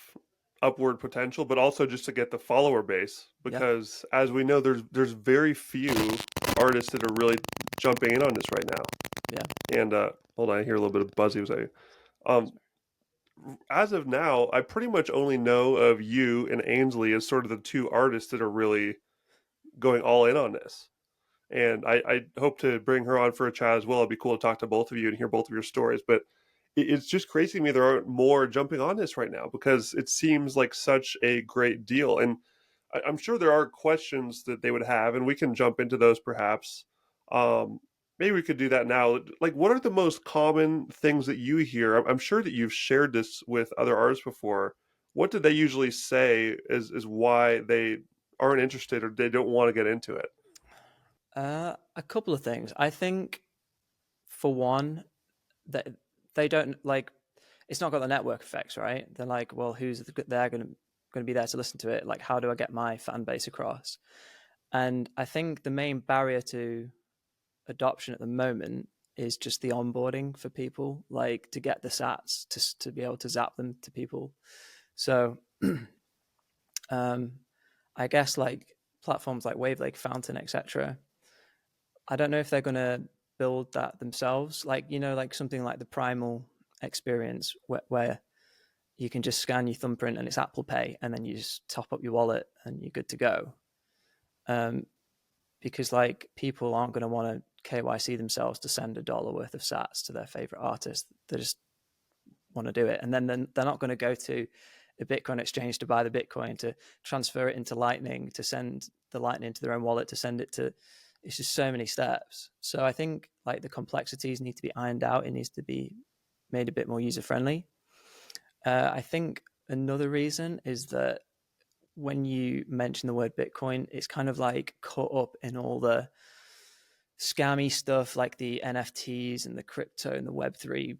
upward potential, but also just to get the follower base. Because as we know, there's very few artists that are really jumping in on this right now. Yeah. And hold on, I hear a little bit of buzzy. As of now, I pretty much only know of you and Ainsley as sort of the two artists that are really going all in on this. And I hope to bring her on for a chat as well. It'd be cool to talk to both of you and hear both of your stories. But it's just crazy to me there aren't more jumping on this right now, because it seems like such a great deal. And I'm sure there are questions that they would have, and we can jump into those perhaps. Maybe we could do that now. Like, what are the most common things that you hear? I'm sure that you've shared this with other artists before. What did they usually say is why they aren't interested or they don't want to get into it? A couple of things. I think, for one, that they don't like. It's not got the network effects, right? They're like, well, who's there going to be there to listen to it? Like, how do I get my fan base across? And I think the main barrier to adoption at the moment is just the onboarding for people, like to get the sats to be able to zap them to people. So I guess like platforms like Wavelake, Fountain, etc. I don't know if they're going to build that themselves, like like something like the Primal experience where you can just scan your thumbprint and it's Apple Pay, and then you just top up your wallet and you're good to go. Because like people aren't going to want to KYC themselves to send $1 worth of sats to their favorite artist. They just want to do it, and then they're not going to go to a Bitcoin exchange to buy the Bitcoin, to transfer it into Lightning, to send the Lightning to their own wallet, to send it to. It's just so many steps. So I think like the complexities need to be ironed out. It needs to be made a bit more user friendly. I think another reason is that when you mention the word Bitcoin, it's kind of like caught up in all the scammy stuff like the NFTs and the crypto and the Web3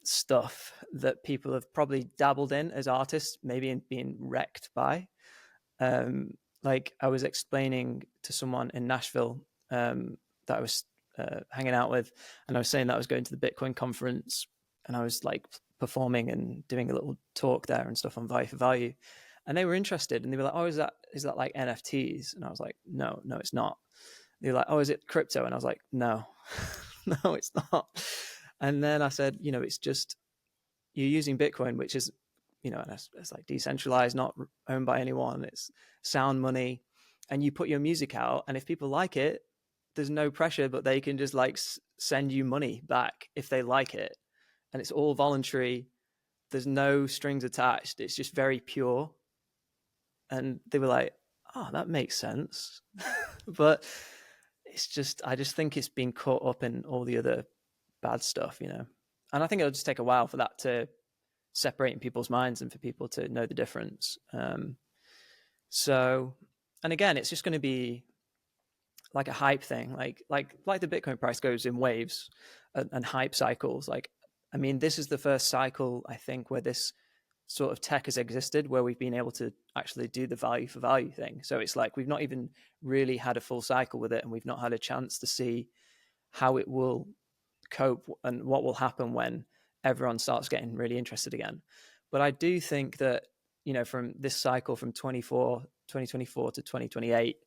stuff that people have probably dabbled in as artists, maybe in being wrecked by. Like I was explaining to someone in Nashville that I was hanging out with, and I was saying that I was going to the Bitcoin conference, and I was like performing and doing a little talk there and stuff on Value-for-Value. And they were interested, and they were like, "Oh, is that like NFTs?" And I was like, "No, it's not." They were like, "Oh, is it crypto?" And I was like, "No, no, it's not." And then I said, it's just you're using Bitcoin, which is, it's like decentralized, not owned by anyone. It's sound money, and you put your music out, and if people like it, there's no pressure, but they can just like send you money back if they like it, and it's all voluntary. There's no strings attached. It's just very pure. And they were like, "Oh, that makes sense." But it's just, I just think it's been caught up in all the other bad stuff, And I think it'll just take a while for that to separate in people's minds and for people to know the difference. So, and again, it's just going to be like a hype thing, like the Bitcoin price goes in waves and hype cycles. Like, I mean, this is the first cycle, I think, where this sort of tech has existed, where we've been able to actually do the value-for-value thing. So it's like we've not even really had a full cycle with it, and we've not had a chance to see how it will cope and what will happen when everyone starts getting really interested again. But I do think that, from this cycle from 2024 to 2028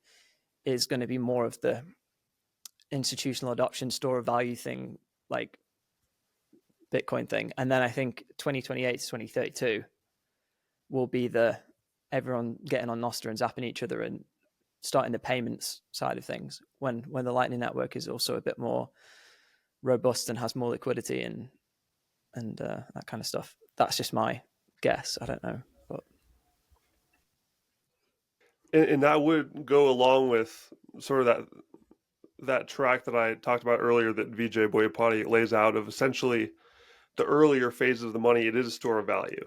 is going to be more of the institutional adoption, store of value thing, like Bitcoin thing. And then I think 2028 to 2032 will be the everyone getting on Nostr and zapping each other and starting the payments side of things, when the Lightning Network is also a bit more robust and has more liquidity and that kind of stuff. That's just my guess. I don't know, but And that would go along with sort of that track that I talked about earlier that VJ Boyapati lays out of essentially the earlier phases of the money. It is a store of value,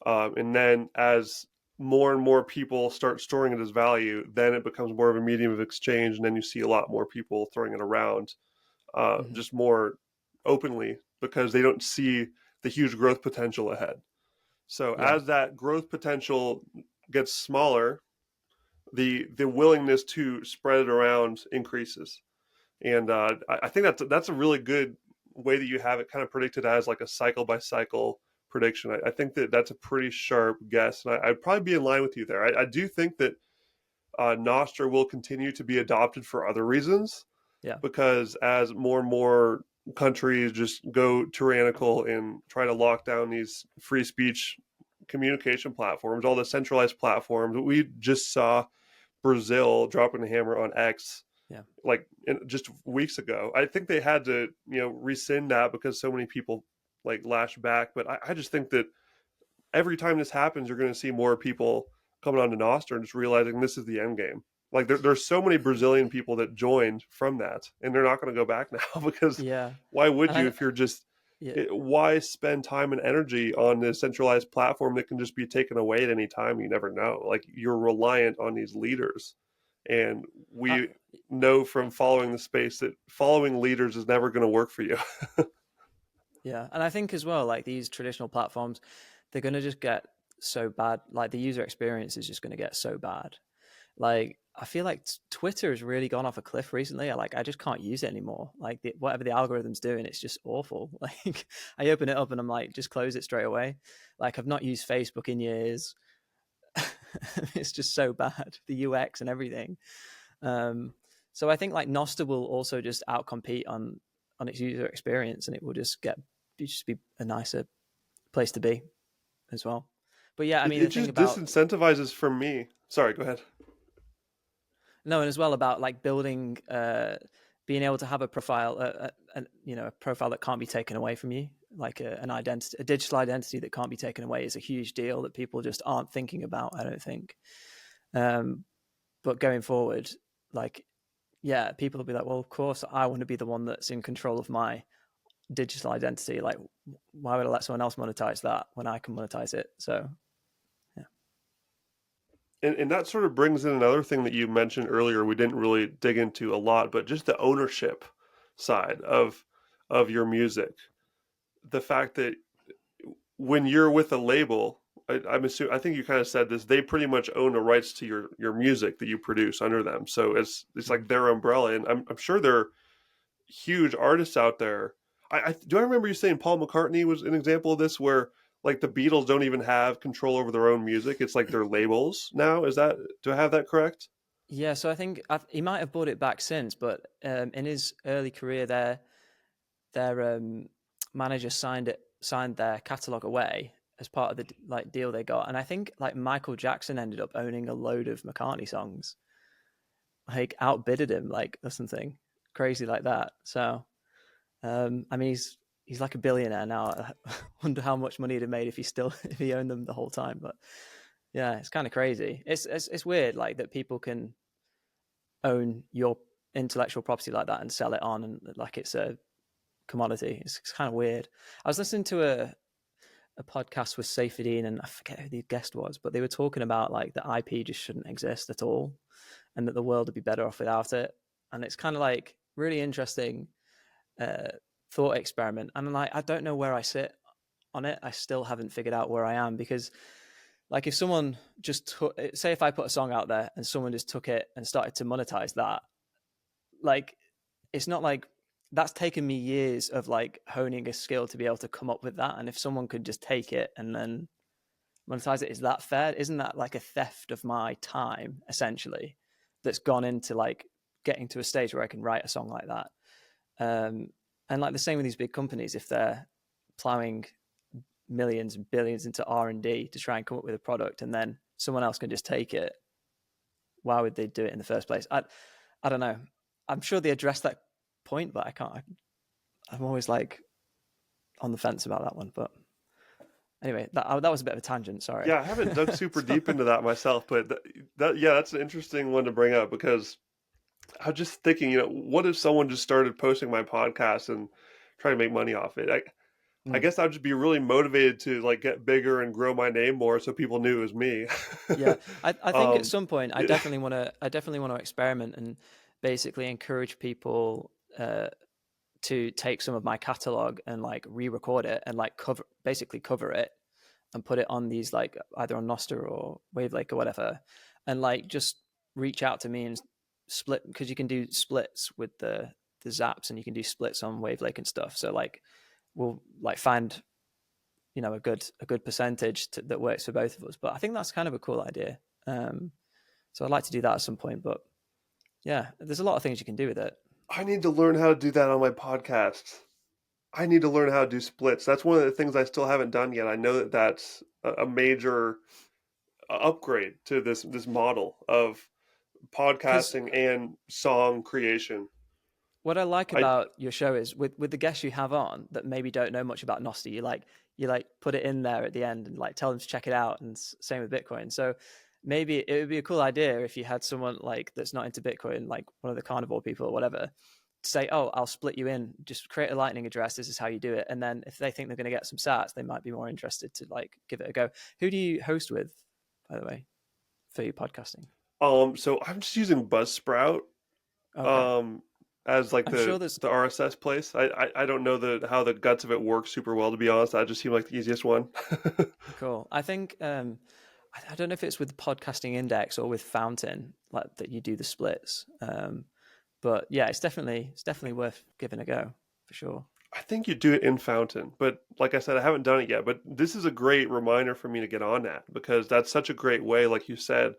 and then as more and more people start storing it as value, then it becomes more of a medium of exchange, and then you see a lot more people throwing it around just more openly because they don't see the huge growth potential ahead. So yeah, as that growth potential gets smaller, the willingness to spread it around increases. And I think that's a really good way that you have it kind of predicted as like a cycle by cycle prediction. I think that that's a pretty sharp guess, and I'd probably be in line with you there. I do think that Nostr will continue to be adopted for other reasons yeah, because as more and more countries just go tyrannical and try to lock down these free speech communication platforms, all the centralized platforms, we just saw Brazil dropping the hammer on X yeah, like just weeks ago. I think they had to, rescind that because so many people like lash back. But I just think that every time this happens, you're going to see more people coming on to Nostr and just realizing this is the end game. Like there's so many Brazilian people that joined from that, and they're not going to go back now because yeah. why would And you if you're just yeah, why spend time and energy on a centralized platform that can just be taken away at any time? You never know. Like you're reliant on these leaders, and I, we know from following the space that following leaders is never going to work for you. yeah. And I think as well, like these traditional platforms, they're going to just get so bad. Like the user experience is just going to get so bad. Like I feel like Twitter has really gone off a cliff recently. I just can't use it anymore. Like whatever the algorithm's doing, it's just awful. Like I open it up and I'm like, just close it straight away. Like I've not used Facebook in years. It's just so bad, the UX and everything. So I think like Nostr will also just outcompete on its user experience, and it will just be a nicer place to be as well. But yeah, I mean It the thing just about disincentivizes from me. Sorry, go ahead. no, and as well about like building, being able to have a profile, a profile that can't be taken away from you, like an identity, a digital identity that can't be taken away, is a huge deal that people just aren't thinking about. I don't think. But going forward, like, yeah, people will be like, well, of course, I want to be the one that's in control of my digital identity. Like, why would I let someone else monetize that when I can monetize it? So, yeah, And that sort of brings in another thing that you mentioned earlier. We didn't really dig into a lot, but just the ownership side of your music. The fact that when you're with a label, I'm assuming, I think you kind of said this, they pretty much own the rights to your music that you produce under them. So it's like their umbrella, and I'm sure there are huge artists out there. I remember you saying Paul McCartney was an example of this, where like the Beatles don't even have control over their own music. It's like their labels now. Do I have that correct? yeah. So I think he might have bought it back since, but in his early career, their manager signed their catalog away as part of the like deal they got, and I think like Michael Jackson ended up owning a load of McCartney songs, like outbidded him, like or something crazy like that. So, I mean, he's like a billionaire now. I wonder how much money he'd have made if if he owned them the whole time. But yeah, it's kind of crazy. It's weird, like that people can own your intellectual property like that and sell it on, and like it's a commodity. It's kind of weird. I was listening to a podcast with Safedine, and I forget who the guest was, but they were talking about like the IP just shouldn't exist at all, and that the world would be better off without it. And it's kind of like really interesting uh, thought experiment. And I'm like, I don't know where I sit on it. I still haven't figured out where I am, because like if someone just say if I put a song out there and someone just took it and started to monetize that, like it's not like that's taken me years of like honing a skill to be able to come up with that. And if someone could just take it and then monetize it, is that fair? Isn't that like a theft of my time essentially, that's gone into like getting to a stage where I can write a song like that? And like the same with these big companies, if they're plowing millions and billions into R&D to try and come up with a product, and then someone else can just take it, why would they do it in the first place? I don't know. I'm sure they address that point, but I'm always like on the fence about that one. But anyway, that was a bit of a tangent. Sorry. Yeah, I haven't dug super deep into that myself, but yeah, that's an interesting one to bring up because I was just thinking, what if someone just started posting my podcast and try to make money off it? I Mm. guess I'd just be really motivated to like get bigger and grow my name more so people knew it was me. Yeah, I think at um, some point yeah, I definitely want to experiment and basically encourage people to take some of my catalog and like re-record it and like cover it and put it on these like either on Nostr or Wavelake or whatever, and like just reach out to me and split, because you can do splits with the zaps and you can do splits on Wavelake and stuff. So like we'll like find a good percentage that works for both of us. But I think that's kind of a cool idea. So I'd like to do that at some point. But yeah, there's a lot of things you can do with it. I need to learn how to do that on my podcast. I need to learn how to do splits. That's one of the things I still haven't done yet. I know that that's a major upgrade to this model of Because podcasting and song creation. what I like I about your show is with the guests you have on that maybe don't know much about Nostr, you put it in there at the end and like tell them to check it out. And same with Bitcoin. So maybe it would be a cool idea if you had someone like that's not into Bitcoin, like one of the carnivore people or whatever, say, oh, I'll split you in, just create a lightning address, this is how you do it. And then if they think they're going to get some sats, they might be more interested to like give it a go. Who do you host with, by the way, for your podcasting? so I'm just using Buzzsprout Okay. um as like I'm the sure there's the RSS place. I don't know how the guts of it work super well, to be honest. That just seemed like the easiest one. cool. I think I don't know if it's with Podcasting Index or with Fountain like that you do the splits. But yeah, it's definitely worth giving a go for sure. I think you do it in Fountain, but like I said, I haven't done it yet. But this is a great reminder for me to get on that because that's such a great way, like you said.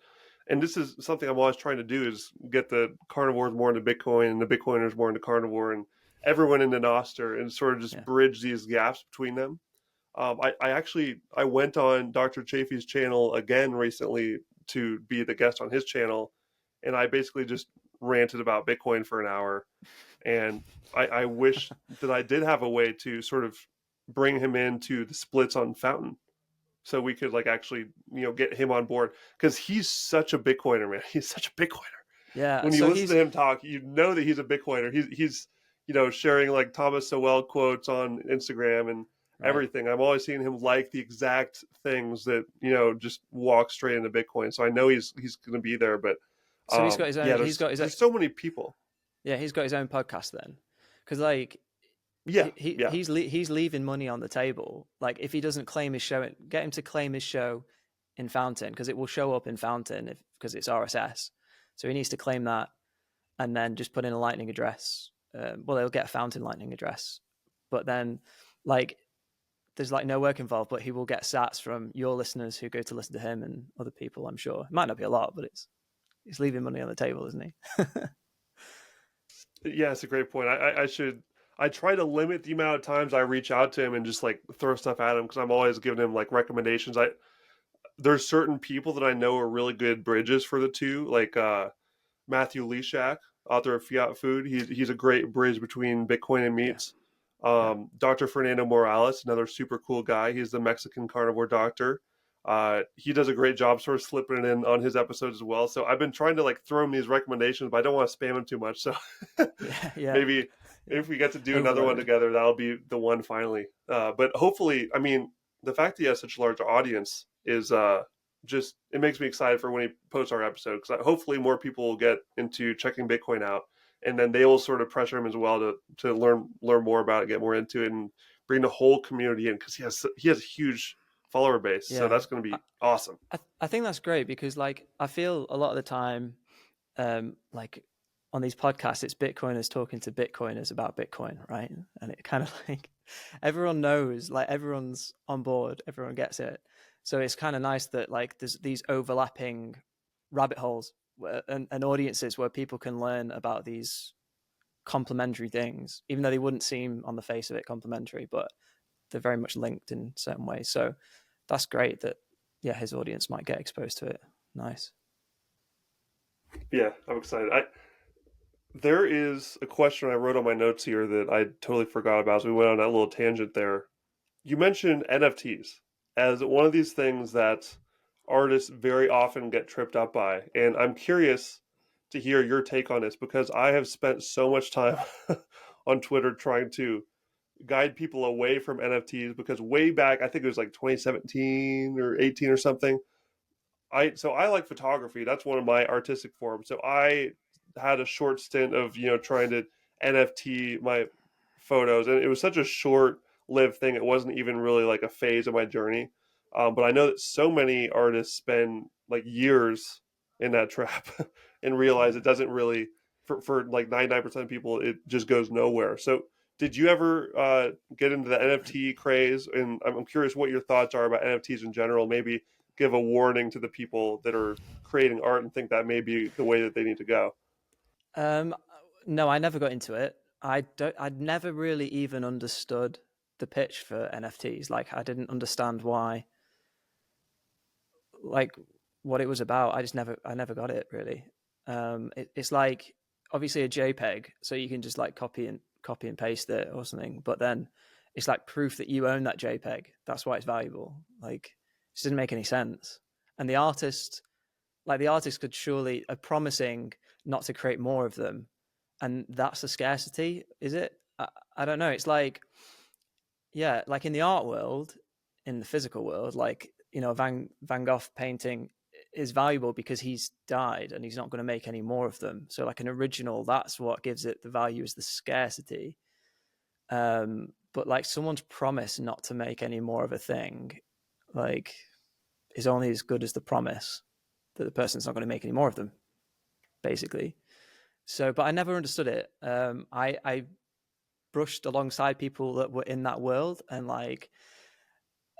And this is something I'm always trying to do is get the carnivores more into Bitcoin and the Bitcoiners more into carnivore and everyone into Nostr and sort of just Yeah. bridge these gaps between them. I went on Dr. Chafee's channel again recently to be the guest on his channel, and I basically just ranted about Bitcoin for an hour. And I wish that I did have a way to sort of bring him into the splits on Fountain, so we could like actually get him on board because he's such a Bitcoiner, man. He's such a Bitcoiner. Yeah. When you So listen he's to him talk, you know that he's a Bitcoiner. He's sharing like Thomas Sowell quotes on Instagram and right. everything. I'm always seeing him like the exact things that just walk straight into Bitcoin. So I know he's going to be there. But So he's got his yeah, own. there's so many people. Yeah, he's got his own podcast then, because like Yeah, yeah. he's leaving money on the table. Like if he doesn't claim his show, get him to claim his show in Fountain because it will show up in Fountain because it's RSS. So he needs to claim that and then just put in a Lightning address. Well, they'll get a Fountain Lightning address, but then like there's like no work involved, but he will get sats from your listeners who go to listen to him and other people. I'm sure it might not be a lot, but it's leaving money on the table, isn't he? Yeah, it's a great point. I try to limit the amount of times I reach out to him and just like throw stuff at him because I'm always giving him like recommendations. There's certain people that I know are really good bridges for the two, like Matthew Leshak, author of Fiat Food. He's a great bridge between Bitcoin and Yeah, meats. yeah. Dr. Fernando Morales, another super cool guy. He's the Mexican carnivore doctor. He does a great job sort of slipping it in on his episodes as well. So I've been trying to like throw him these recommendations, but I don't want to spam him too much. So Yeah, yeah, maybe yeah. if we get to do another one Overload. together, that'll be the one finally. But hopefully, I mean, the fact that he has such a large audience is just it makes me excited for when he posts our episode because hopefully more people will get into checking Bitcoin out, and then they will sort of pressure him as well to learn more about it, get more into it, and bring the whole community in because he has a huge follower base, so Yeah, that's going to be awesome. I think that's great because like I feel a lot of the time, like on these podcasts, it's Bitcoiners talking to Bitcoiners about Bitcoin, right? And it kind of like everyone knows, like everyone's on board, everyone gets it. So it's kind of nice that like there's these overlapping rabbit holes and audiences where people can learn about these complementary things, even though they wouldn't seem on the face of it complementary, but they're very much linked in certain ways. So that's great that yeah, his audience might get exposed to it. Nice. Yeah, I'm excited. There is a question I wrote on my notes here that I totally forgot about as we went on that little tangent there. You mentioned NFTs as one of these things that artists very often get tripped up by. And I'm curious to hear your take on this because I have spent so much time on Twitter trying to guide people away from NFTs because way back, I think it was like 2017 or 18 or something. I like photography. That's one of my artistic forms. So I had a short stint of trying to NFT my photos, and it was such a short lived thing. It wasn't even really like a phase of my journey. But I know that so many artists spend like years in that trap and realize it doesn't really for like 99% of people it just goes nowhere. So did you ever get into the NFT craze? And I'm curious what your thoughts are about NFTs in general. Maybe give a warning to the people that are creating art and think that may be the way that they need to go. Um, no, I never got into it. I'd never really even understood the pitch for NFTs. Like, I didn't understand why, like, what it was about. I never got it really. It's like obviously a JPEG, so you can just like copy and paste it or something. But then it's like proof that you own that JPEG. That's why it's valuable. Like, it just doesn't make any sense. And the artist could surely are promising not to create more of them, and that's a scarcity, is it? I don't know. It's like, yeah, like in the art world, in the physical world, like, Van Gogh painting is valuable because he's died and he's not going to make any more of them. So like an original, that's what gives it the value, is the scarcity. But like someone's promise not to make any more of a thing, like, is only as good as the promise that the person's not going to make any more of them, basically. So, but I never understood it. I brushed alongside people that were in that world, and like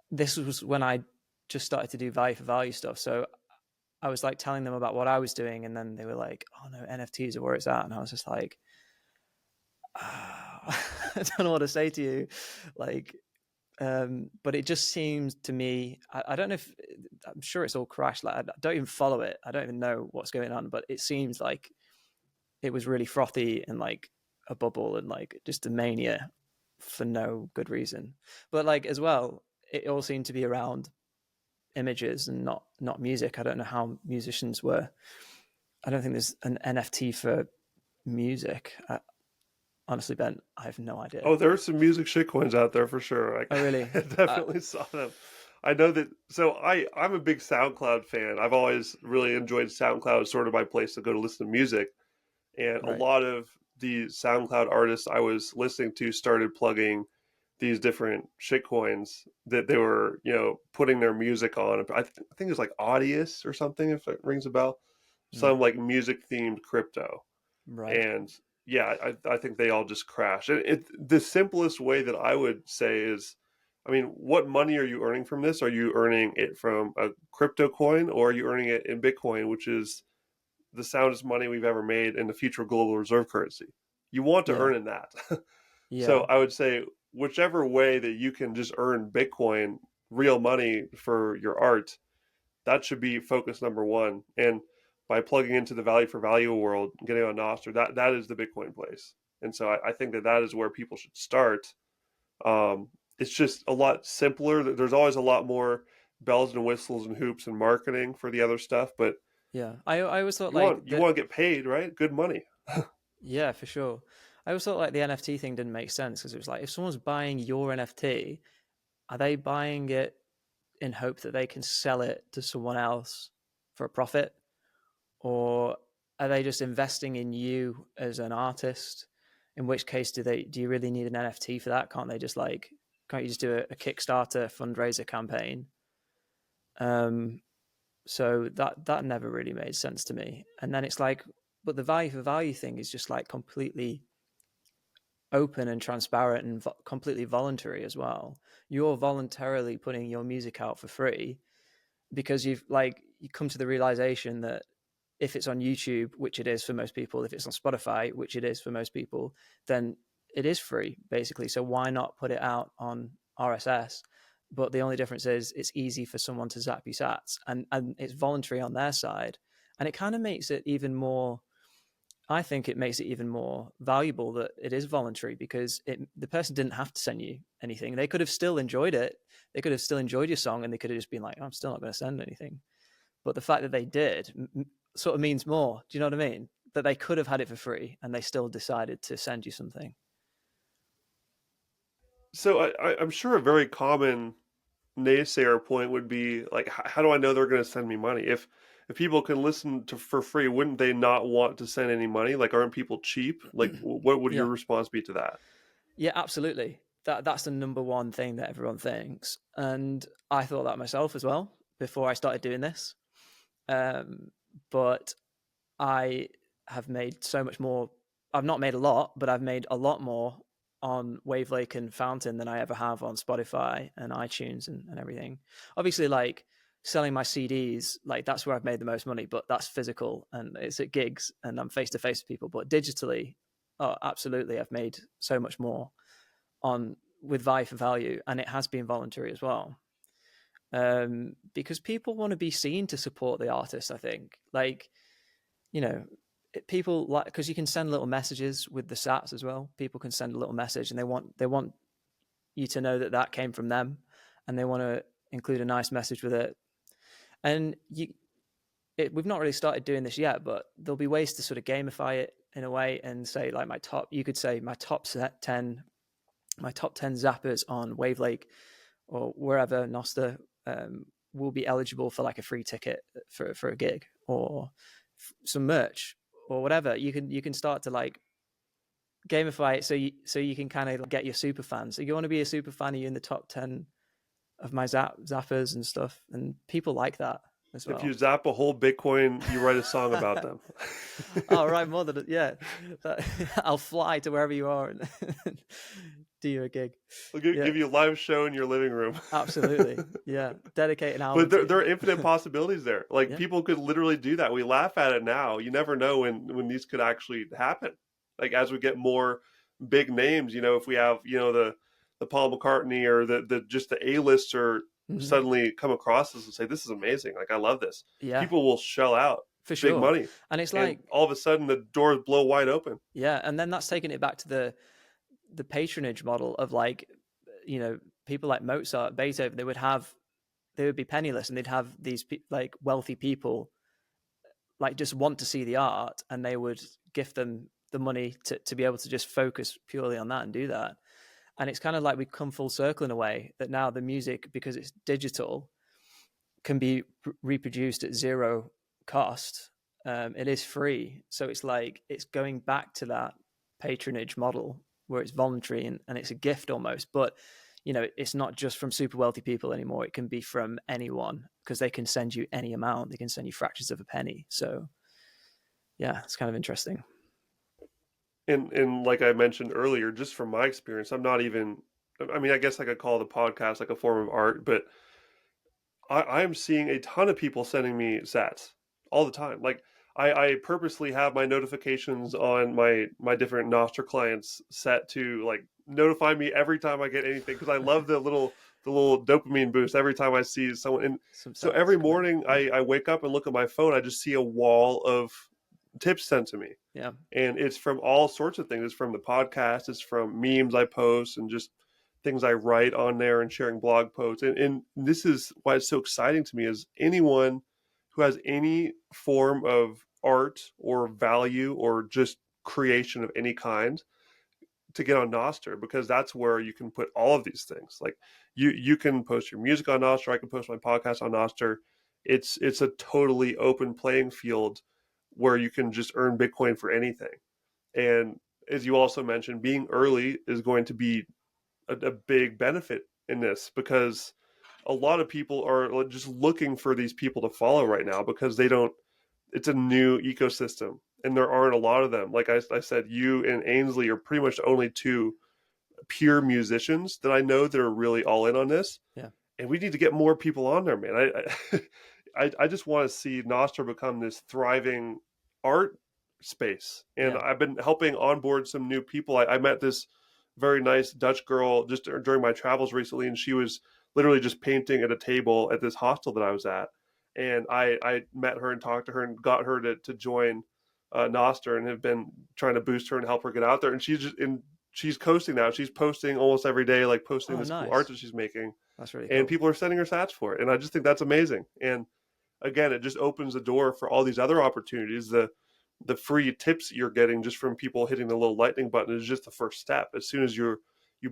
this was when I just started to do value for value stuff. So I was like telling them about what I was doing, and then they were like, "Oh no, NFTs are where it's at," and I was just like, I don't know what to say to you, like. But it just seems to me, I don't know if, I'm sure it's all crashed. Like, I don't even follow it. I don't even know what's going on, but it seems like it was really frothy and like a bubble and like just a mania for no good reason. But like as well, it all seemed to be around images and not music. I don't know how musicians were. I don't think there's an NFT for music. Honestly, Ben, I have no idea. Oh, there are some music shitcoins out there for sure. Oh, really? I definitely saw them. I know that. So I'm a big SoundCloud fan. I've always really enjoyed SoundCloud as sort of my place to go to listen to music. And a Right. lot of the SoundCloud artists I was listening to started plugging these different shitcoins that they were, putting their music on. I think it was like Audius or something, if it rings a bell. Mm. Some like music themed crypto. Right. And yeah, I think they all just crashed. And the simplest way that I would say is, I mean, what money are you earning from this? Are you earning it from a crypto coin or are you earning it in Bitcoin, which is the soundest money we've ever made in the future global reserve currency? You want to Yeah. earn in that. So Yeah. I would say whichever way that you can just earn Bitcoin, real money for your art, that should be focus number one. And by plugging into the value for value world, getting on Nostr, that is the Bitcoin place. And so I think that that is where people should start. It's just a lot simpler. There's always a lot more bells and whistles and hoops and marketing for the other stuff, but Yeah. I always thought you like want you that. want to get paid, right? Good money. Yeah, for sure. I always thought like the NFT thing didn't make sense because it was like, if someone's buying your NFT, are they buying it in hope that they can sell it to someone else for a profit, or are they just investing in you as an artist? In which case, do you really need an NFT for that? Can't you just do a Kickstarter fundraiser campaign? Um, so that never really made sense to me. And then it's like, but the value for value thing is just like completely open and transparent and completely voluntary as well. You're voluntarily putting your music out for free because you come to the realization that if it's on YouTube, which it is for most people, if it's on Spotify, which it is for most people, then it is free basically. So why not put it out on RSS? But the only difference is it's easy for someone to zap you sats, and it's voluntary on their side, and it kind of makes it even more I think it makes it even more valuable that it is voluntary, because the person didn't have to send you anything. They could have still enjoyed it. They could have still enjoyed your song, and they could have just been like, I'm still not going to send anything. But the fact that they did sort of means more. Do you know what I mean? That they could have had it for free and they still decided to send you something. So I'm sure a very common naysayer point would be like, how do I know they're going to send me money? If people can listen to for free, wouldn't they not want to send any money? Like, aren't people cheap? Like, what would your Yeah. response be to that? Yeah, absolutely. That's the number one thing that everyone thinks. And I thought that myself as well before I started doing this. But I have made so much more. I've not made a lot, but I've made a lot more on Wavelake and Fountain than I ever have on Spotify and iTunes and everything. Obviously, like selling my CDs, like that's where I've made the most money, but that's physical and it's at gigs and I'm face to face with people. But digitally, oh, absolutely, I've made so much more on with Value-for-Value, and it has been voluntary as well. Because people want to be seen to support the artist. I think, like, you know, people like, because you can send little messages with the sats as well. People can send a little message, and they want you to know that that came from them, and they want to include a nice message with it. And we've not really started doing this yet, but there'll be ways to sort of gamify it in a way and say like you could say my top 10 zappers on Wavelake or wherever Nostr will be eligible for like a free ticket for a gig or some merch or whatever. You can start to like gamify it so you can kind of get your super fans. So you want to be a super fan, are you in the top 10 of my zappers and stuff? And people like that as well. If you zap a whole Bitcoin, you write a song about them. Oh, right, more than yeah. I'll fly to wherever you are and do you a gig. We'll give you a live show in your living room. Absolutely, yeah. Dedicate an album. But there are infinite possibilities there. Like, Yeah. people could literally do that. We laugh at it now. You never know when these could actually happen. Like, as we get more big names, if we have the Paul McCartney or the just the A-lister suddenly come across us and say, this is amazing, like I love this. Yeah, people will shell out for big sure. money, And it's like, and all of a sudden the doors blow wide open. yeah, and then that's taking it back to the patronage model of, like, people like Mozart, Beethoven. They would be penniless, and they'd have these like wealthy people like just want to see the art, and they would gift them the money to be able to just focus purely on that and do that. And it's kind of like we come full circle in a way that now the music, because it's digital, can be reproduced at zero cost. It is free. So it's like, it's going back to that patronage model where it's voluntary and it's a gift almost. But, it's not just from super wealthy people anymore. It can be from anyone, because they can send you any amount. They can send you fractions of a penny. So yeah, it's kind of interesting. And like I mentioned earlier, just from my experience, I mean, I guess I could call the podcast like a form of art, but I'm seeing a ton of people sending me sats all the time. Like, I purposely have my notifications on my different Nostr clients set to like notify me every time I get anything, because I love the little dopamine boost every time I see someone. And so every morning I wake up and look at my phone, I just see a wall of tips sent to me. Yeah. And it's from all sorts of things. It's from the podcast, it's from memes I post, and just things I write on there, and sharing blog posts. And this is why it's so exciting to me, is anyone who has any form of art or value or just creation of any kind to get on Nostr, because that's where you can put all of these things. Like, you can post your music on Nostr, I can post my podcast on Nostr. It's a totally open playing field where you can just earn Bitcoin for anything. And as you also mentioned, being early is going to be a big benefit in this, because a lot of people are just looking for these people to follow right now, because it's a new ecosystem and there aren't a lot of them. Like I said, you and Ainsley are pretty much the only two pure musicians that I know that are really all in on this. Yeah. And we need to get more people on there, man. I just want to see Nostr become this thriving art space. And I've been helping onboard some new people. I met this very nice Dutch girl just during my travels recently, and she was literally just painting at a table at this hostel that I was at. And I met her and talked to her and got her to join Nostr and have been trying to boost her and help her get out there. And she's coasting now. She's posting almost every day, like posting this cool art that she's making. That's really and cool. People are sending her sats for it. And I just think that's amazing. And again, it just opens the door for all these other opportunities. The free tips you're getting just from people hitting the little lightning button is just the first step. As soon as you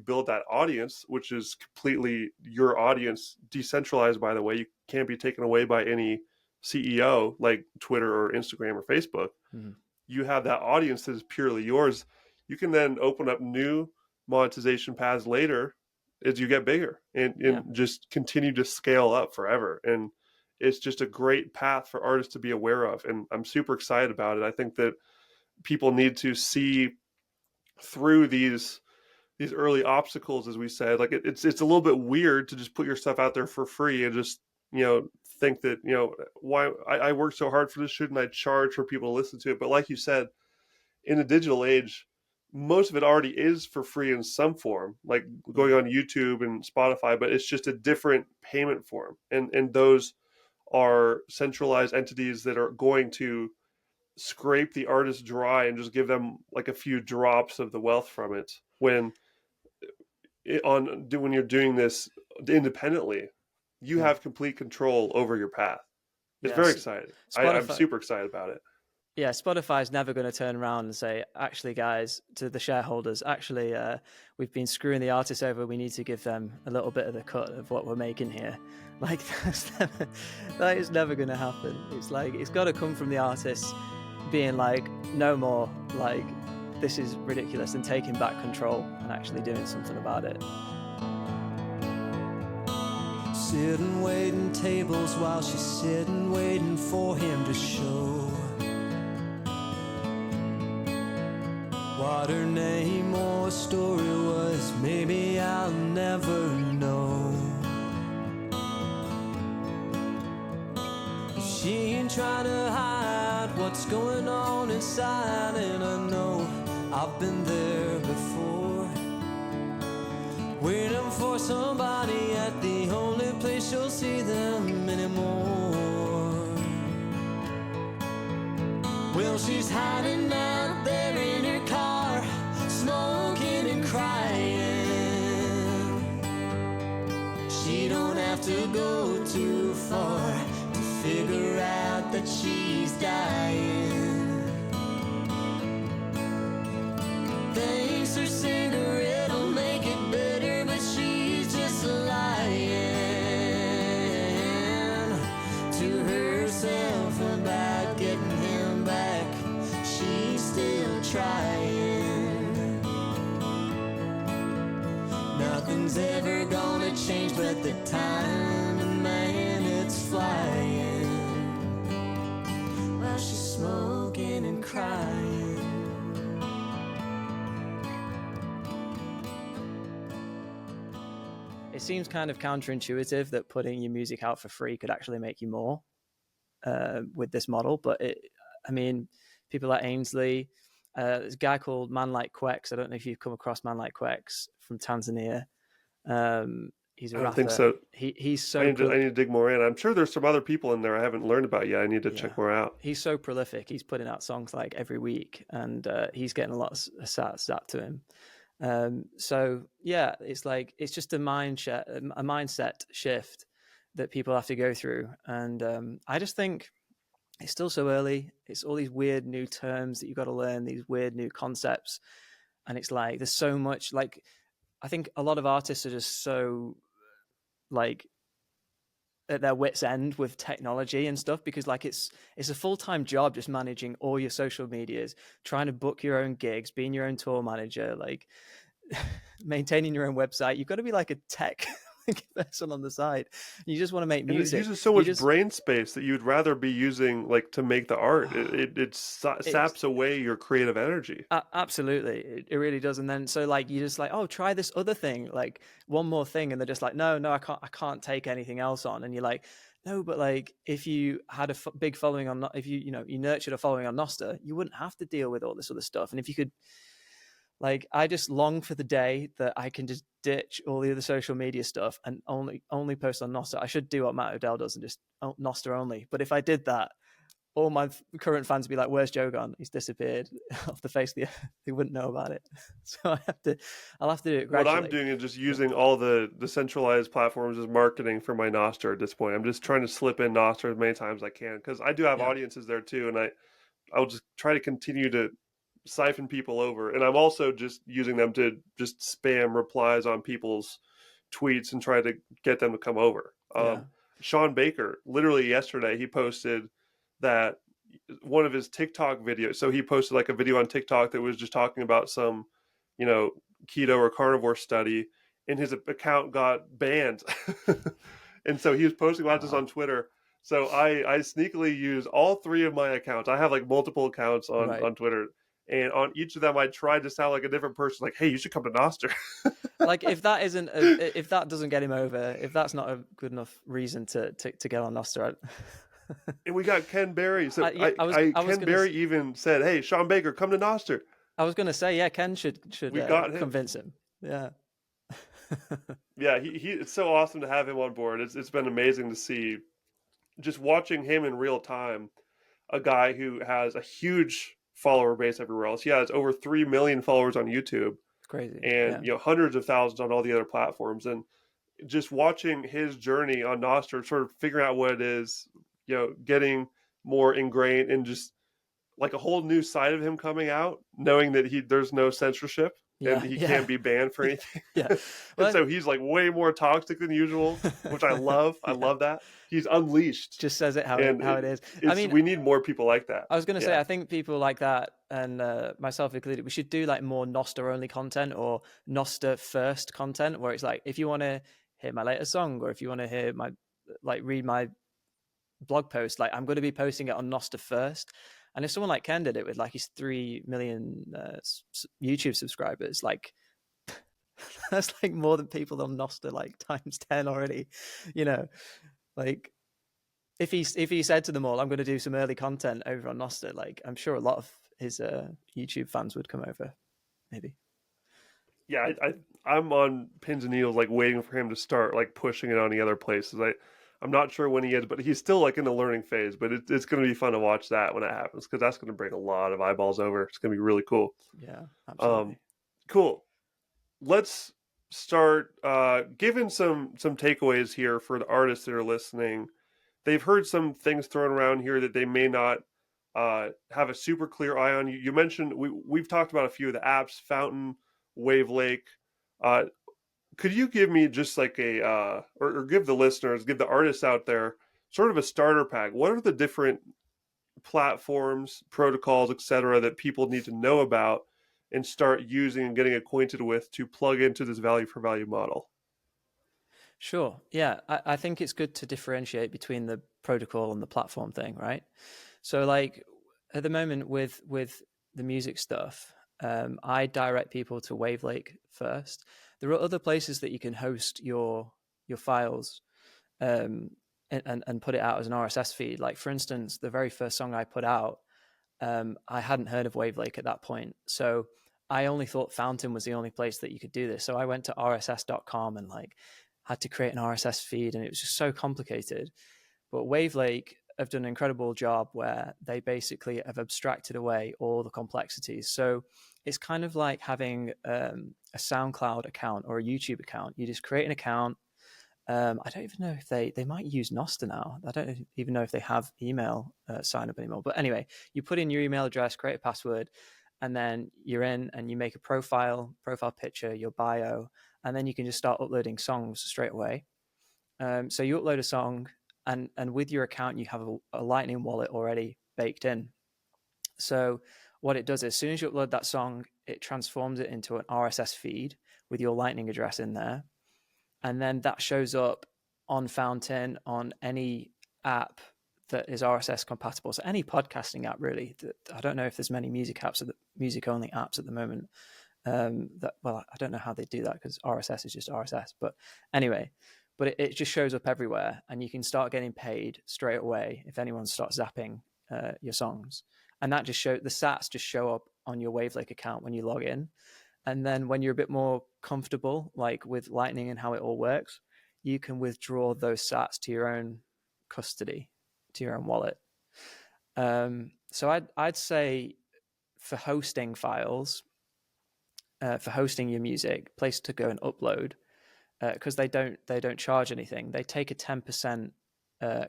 build that audience, which is completely your audience, decentralized, by the way, you can't be taken away by any CEO like Twitter or Instagram or Facebook. Mm-hmm. You have that audience that is purely yours. You can then open up new monetization paths later as you get bigger and just continue to scale up forever. And it's just a great path for artists to be aware of. And I'm super excited about it. I think that people need to see through these early obstacles, as we said. Like it's a little bit weird to just put your stuff out there for free and just, think that, why I worked so hard for this, shouldn't I charge for people to listen to it? But like you said, in the digital age, most of it already is for free in some form, like going on YouTube and Spotify, but it's just a different payment form. And those are centralized entities that are going to scrape the artist dry and just give them like a few drops of the wealth from it when you're doing this independently. You have complete control over your path. It's very exciting. I'm super excited about it. Yeah, Spotify's never going to turn around and say, actually, guys, to the shareholders, actually, we've been screwing the artists over. We need to give them a little bit of the cut of what we're making here. Like, that is never going to happen. It's like, it's got to come from the artists being like, no more, like, this is ridiculous, and taking back control and actually doing something about it. Sitting waiting tables while she's sitting waiting for him to show what her name or story was. Maybe I'll never know. She ain't trying to hide what's going on inside, and I know I've been there before, waiting for somebody at the only place you'll see them anymore. Well, she's hiding out there in her car, smoking and crying. She don't have to go too far to figure out that she's dying. Thanks her cigarette will make it better, but she's just lying to herself about getting him back. She's still trying. Nothing's ever gonna change but the time, and man, it's flying while she's smoking and crying. It seems kind of counterintuitive that putting your music out for free could actually make you more with this model. But people like Ainsley, there's a guy called Man Like Quex. I don't know if you've come across Man Like Quex from Tanzania. He's a rapper. I don't think so. He's so. I need to dig more in. I'm sure there's some other people in there I haven't learned about yet. I need to check more out. He's so prolific. He's putting out songs like every week, and he's getting a lot of sats to him. So yeah, it's like, it's just a mindset shift that people have to go through. And I just think it's still so early. It's all these weird new terms that you've got to learn, these weird new concepts. And it's like, there's so much, like, I think a lot of artists are just so like at their wits' end with technology and stuff, because like it's a full-time job just managing all your social medias, trying to book your own gigs, being your own tour manager, like maintaining your own website. You've got to be like a tech person on the side. You just want to make music. It uses so much brain space that you'd rather be using like to make the art. It saps away your creative energy. Absolutely, it really does. And then so like you just like, oh, try this other thing, like one more thing, and they're just like, no, I can't take anything else on. And you're like, no, but like if you had a big following on, if you nurtured a following on Nostr, you wouldn't have to deal with all this other stuff. And if you could. Like, I just long for the day that I can just ditch all the other social media stuff and only post on Nostr. I should do what Matt Odell does and just Nostr only. But if I did that, all my current fans would be like, "Where's Joe gone? He's disappeared off the face of the earth." They wouldn't know about it. So I'll have to do it gradually. What I'm doing is just using all the centralized platforms as marketing for my Nostr at this point. I'm just trying to slip in Nostr as many times as I can because I do have audiences there too, and I'll just try to continue to siphon people over. And I'm also just using them to just spam replies on people's tweets and try to get them to come over. Sean Baker, literally yesterday, he posted that one of his TikTok videos. So he posted like a video on TikTok that was just talking about some, keto or carnivore study, and his account got banned. And so he was posting about this on Twitter. So I sneakily use all three of my accounts. I have like multiple accounts on Twitter. And on each of them, I tried to sound like a different person. Like, hey, you should come to Nostr. Like, if that doesn't get him over, if that's not a good enough reason to get on Nostr. And we got Ken Berry. So Ken Berry even said, "Hey, Sean Baker, come to Nostr." I was going to say, yeah, Ken should convince him. Yeah. Yeah, it's so awesome to have him on board. It's been amazing to see, just watching him in real time, a guy who has a huge follower base everywhere else. He has over 3 million followers on YouTube. It's crazy. And hundreds of thousands on all the other platforms. And just watching his journey on Nostr, sort of figuring out what it is, getting more ingrained in just like a whole new side of him coming out, knowing that there's no censorship and he can't be banned for anything. Well, and so he's like way more toxic than usual, which I love. I love that. He's unleashed. Just says it how it is. I mean, we need more people like that. I was going to say, I think people like that, and myself included, we should do like more Nostr only content or Nostr first content, where it's like, if you want to hear my latest song, or if you want to hear read my blog post, like I'm going to be posting it on Nostr first. And if someone like Ken did it with like his 3 million YouTube subscribers, like that's like more than people on Nostr, like times 10 already, like if he said to them all, I'm going to do some early content over on Nostr, like I'm sure a lot of his YouTube fans would come over, maybe. Yeah, I'm on pins and needles, like waiting for him to start like pushing it on the other places. I'm not sure when he is, but he's still like in the learning phase. But it's going to be fun to watch that when it happens, because that's going to bring a lot of eyeballs over. It's going to be really cool. Yeah, absolutely. Cool. Let's start giving some takeaways here for the artists that are listening. They've heard some things thrown around here that they may not have a super clear eye on. You mentioned we've talked about a few of the apps, Fountain, Wave Lake. Could you give me just like or give the listeners, give the artists out there sort of a starter pack? What are the different platforms, protocols, etc., that people need to know about and start using and getting acquainted with to plug into this value-for-value model? Sure. Yeah, I think it's good to differentiate between the protocol and the platform thing, right? So like at the moment with the music stuff, I direct people to Wave Lake first. There are other places that you can host your files and put it out as an RSS feed. Like for instance, the very first song I put out, I hadn't heard of Wave Lake at that point. So I only thought Fountain was the only place that you could do this. So I went to rss.com and like had to create an RSS feed, and it was just so complicated. But Wave Lake have done an incredible job where they basically have abstracted away all the complexities. So it's kind of like having a SoundCloud account or a YouTube account. You just create an account. I don't even know if they might use Nostr now. I don't even know if they have email sign up anymore. But anyway, you put in your email address, create a password, and then you're in and you make a profile picture, your bio, and then you can just start uploading songs straight away. So you upload a song, and with your account, you have a Lightning wallet already baked in. So what it does is, as soon as you upload that song, it transforms it into an RSS feed with your Lightning address in there. And then that shows up on Fountain, on any app that is RSS compatible. So any podcasting app, really. I don't know if there's many music only apps at the moment. I don't know how they do that, because RSS is just RSS. But anyway, it just shows up everywhere, and you can start getting paid straight away if anyone starts zapping your songs. And that the sats just show up on your Wavelake account when you log in. And then when you're a bit more comfortable, like with Lightning and how it all works, you can withdraw those sats to your own custody, to your own wallet. So I'd say for hosting files, for hosting your music, place to go and upload, because they don't charge anything. They take a 10%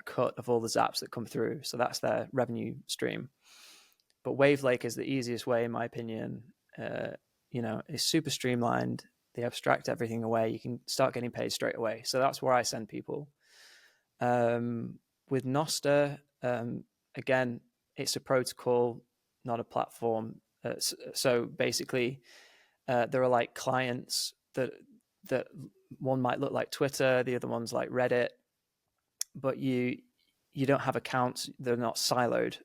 cut of all the zaps that come through, so that's their revenue stream. But Wavelake is the easiest way, in my opinion. It's super streamlined. They abstract everything away. You can start getting paid straight away. So that's where I send people. With Nostr, again, it's a protocol, not a platform. So basically, there are like clients that one might look like Twitter, the other one's like Reddit, but you don't have accounts. They're not siloed.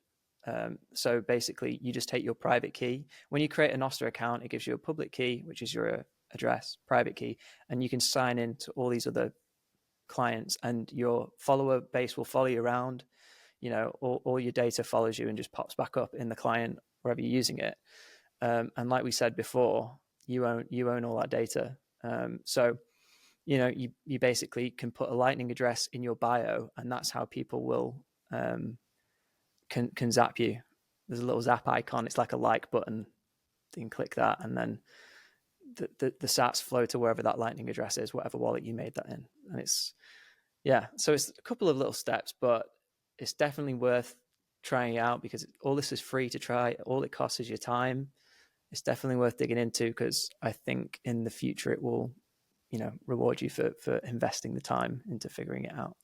So basically, you just take your private key. When you create a Nostr account, it gives you a public key, which is your address, private key, and you can sign into all these other clients, and your follower base will follow you around. All your data follows you and just pops back up in the client wherever you're using it. And like we said before, you own all that data. So you basically can put a Lightning address in your bio, and that's how people will can zap you. There's a little zap icon. It's like a like button. You can click that, and then the sats flow to wherever that Lightning address is, whatever wallet you made that in. And so it's a couple of little steps, but it's definitely worth trying out because all this is free to try. All it costs is your time. It's definitely worth digging into because I think in the future it will, reward you for investing the time into figuring it out.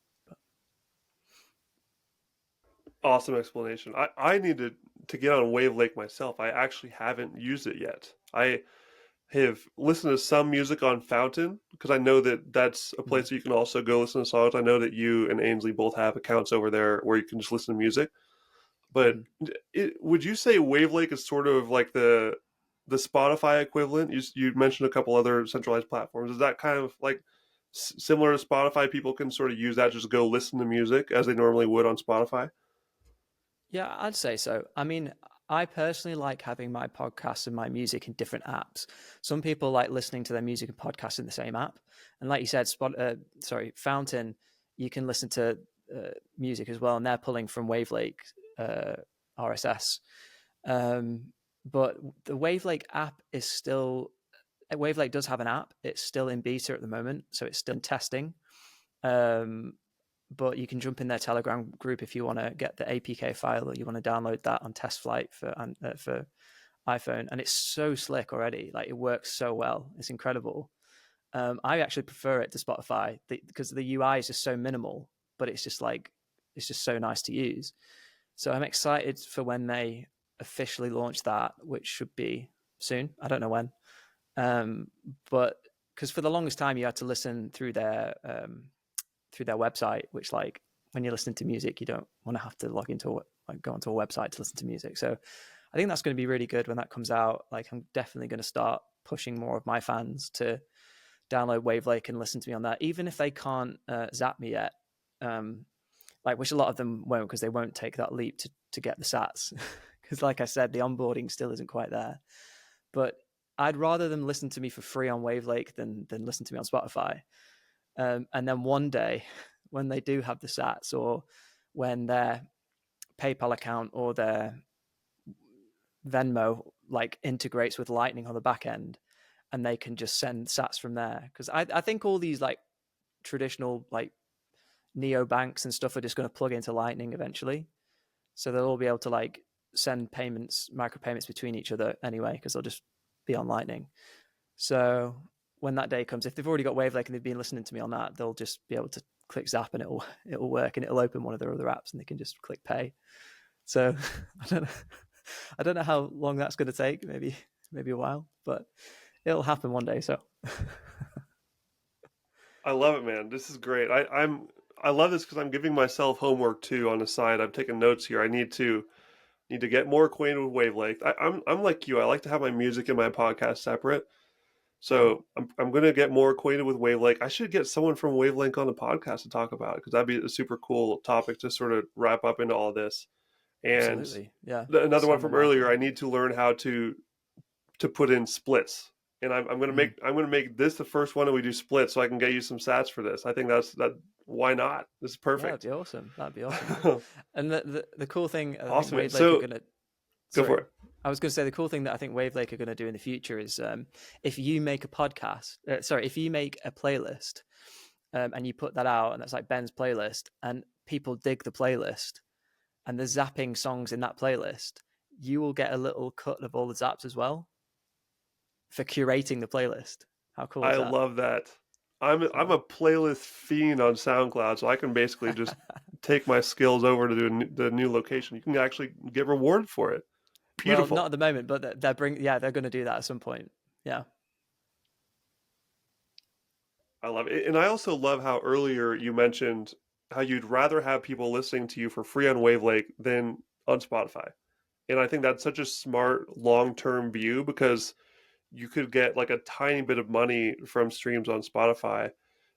Awesome explanation. I need to get on Wavelake myself. I actually haven't used it yet. I have listened to some music on Fountain because I know that that's a place that you can also go listen to songs. I know that you and Ainsley both have accounts over there where you can just listen to music. But would you say Wavelake is sort of like the Spotify equivalent? You mentioned a couple other centralized platforms. Is that kind of like similar to Spotify? People can sort of use that just to go listen to music as they normally would on Spotify? Yeah, I'd say so. I mean, I personally like having my podcasts and my music in different apps. Some people like listening to their music and podcasts in the same app. And like you said, Fountain, you can listen to music as well, and they're pulling from Wavelake RSS. But the Wavelake app is still, Wavelake does have an app. It's still in beta at the moment, so it's still in testing. But you can jump in their Telegram group if you want to get the APK file or you want to download that on test flight for iPhone. And it's so slick already. Like it works so well. It's incredible. I actually prefer it to Spotify because the UI is just so minimal, but it's just so nice to use. So I'm excited for when they officially launch that, which should be soon. I don't know when. But because for the longest time you had to listen through their website, which like when you're listening to music, you don't want to have to log into go onto a website to listen to music. So I think that's going to be really good when that comes out. Like I'm definitely going to start pushing more of my fans to download Wavelake and listen to me on that, even if they can't zap me yet. Which a lot of them won't because they won't take that leap to get the sats. Because like I said, the onboarding still isn't quite there. But I'd rather them listen to me for free on Wavelake than listen to me on Spotify. And then one day when they do have the sats or when their PayPal account or their Venmo like integrates with Lightning on the back end and they can just send sats from there. Because I think all these like traditional like neobanks and stuff are just going to plug into Lightning eventually. So they'll all be able to like send micropayments between each other anyway, because they'll just be on Lightning. So when that day comes, if they've already got Wavelake and they've been listening to me on that, they'll just be able to click zap and it'll work and it'll open one of their other apps and they can just click pay. So I don't know how long that's going to take. Maybe a while, but it'll happen one day. So I love it, man. This is great. I love this because I'm giving myself homework too on the side. I'm taking notes here. I need to get more acquainted with Wavelength. I'm like you. I like to have my music and my podcast separate. So I'm going to get more acquainted with Wavelength. I should get someone from Wavelength on the podcast to talk about it because that'd be a super cool topic to sort of wrap up into all this. And absolutely, yeah. another one from earlier. I need to learn how to put in splits and I'm gonna make this the first one that we do split, so I can get you some sats for this. I think that. Why not? This is perfect. That'd be awesome. That'd be awesome. And the cool thing, I awesome. think Wavelake So are gonna go for it. I was going to say the cool thing that I think Wavelake are going to do in the future is if you make a podcast, if you make a playlist and you put that out, and that's like Ben's playlist, and people dig the playlist, and they're zapping songs in that playlist, you will get a little cut of all the zaps as well for curating the playlist. How cool is that? I love that. I'm a playlist fiend on SoundCloud, so I can basically just take my skills over to the new location. You can actually get rewarded for it. Beautiful. Well, not at the moment, but they're going to do that at some point. Yeah. I love it. And I also love how earlier you mentioned how you'd rather have people listening to you for free on Wavelake than on Spotify. And I think that's such a smart long-term view, because you could get like a tiny bit of money from streams on Spotify,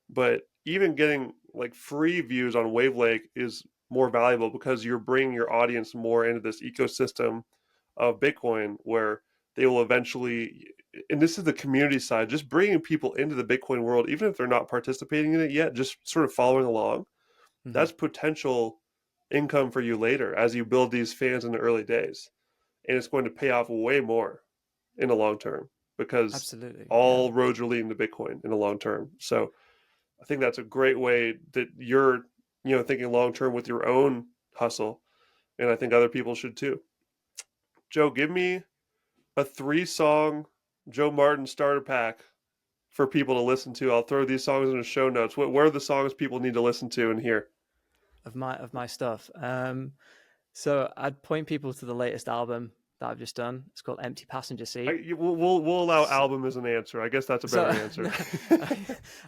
but even getting like free views on Wavelake is more valuable, because you're bringing your audience more into this ecosystem of Bitcoin, where they will eventually, and this is the community side, just bringing people into the Bitcoin world, even if they're not participating in it yet, just sort of following along. Mm-hmm. That's potential income for you later as you build these fans in the early days. And it's going to pay off way more in the long term, because all roads are leading to Bitcoin in the long term. So I think that's a great way that you're, thinking long term with your own hustle. And I think other people should too. Joe, give me a 3-song Joe Martin starter pack for people to listen to. I'll throw these songs in the show notes. What are the songs people need to listen to and hear? Of my stuff. So I'd point people to the latest album that I've just done. It's called Empty Passenger Seat. We'll allow album as an answer. I guess that's a better answer.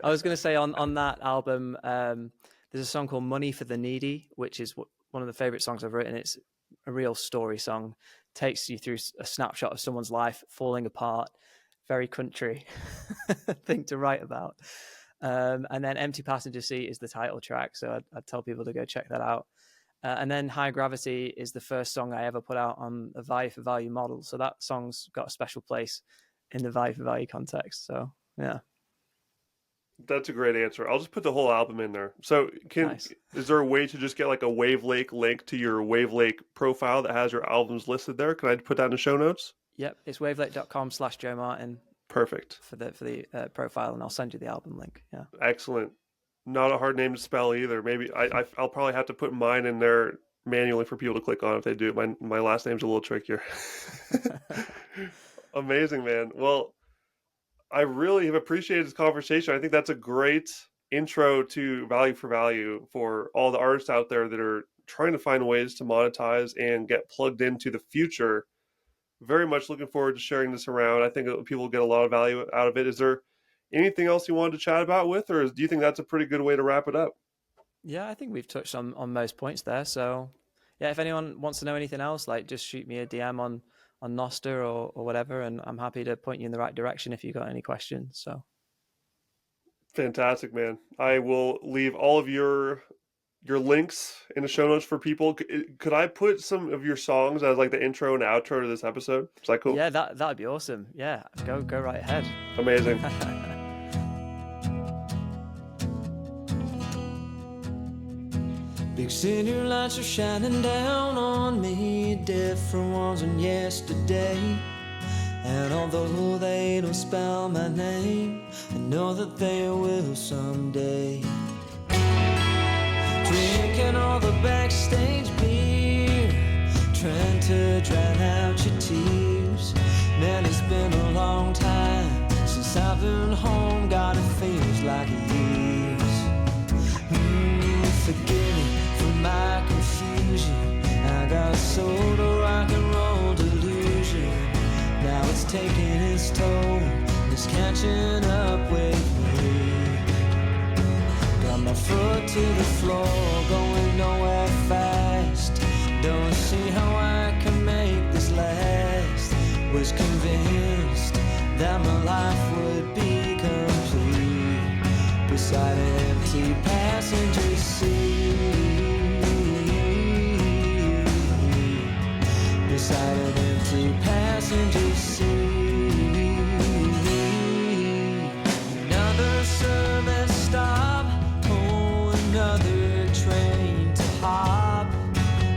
I was going to say on that album, there's a song called Money for the Needy, which is one of the favorite songs I've written. It's a real story song. Takes you through a snapshot of someone's life falling apart. Very country thing to write about. And then Empty Passenger Seat is the title track. So I'd tell people to go check that out. And then High Gravity is the first song I ever put out on a Value-for-Value model. So that song's got a special place in the Value-for-Value context. So, yeah. That's a great answer. I'll just put the whole album in there. So is there a way to just get like a Wavelake link to your Wavelake profile that has your albums listed there? Can I put that in the show notes? Yep. It's wavelake.com/Joe Martin. Perfect. For the profile, and I'll send you the album link. Yeah. Excellent. Not a hard name to spell either. Maybe I'll probably have to put mine in there manually for people to click on if they do. My last name's a little trickier. Amazing, man. Well, I really have appreciated this conversation. I think that's a great intro to Value-for-Value for all the artists out there that are trying to find ways to monetize and get plugged into the future. Very much looking forward to sharing this around. I think people will get a lot of value out of it. Is there anything else you wanted to chat about with, or do you think that's a pretty good way to wrap it up? Yeah, I think we've touched on most points there. So yeah, if anyone wants to know anything else, like just shoot me a DM on Nostr or whatever, and I'm happy to point you in the right direction if you've got any questions. So fantastic, man. I will leave all of your links in the show notes for people. Could I put some of your songs as like the intro and outro to this episode? Is that cool? Yeah, that'd be awesome. Yeah, go right ahead. Amazing. Big city lights are shining down on me, different ones than yesterday. And although they don't spell my name, I know that they will someday. Drinking all the backstage beer, trying to drown out your tears. Man, it's been a long time since I've been home. God, it feels like years. Forgive me for my confusion. I got sold a rock and roll delusion. Now it's taking its toll, it's catching up with me. Got my foot to the floor, going nowhere fast. Don't see how I can make this last. Was convinced that my life would be complete beside an empty passenger seat. Beside an empty passenger seat. another train to hop,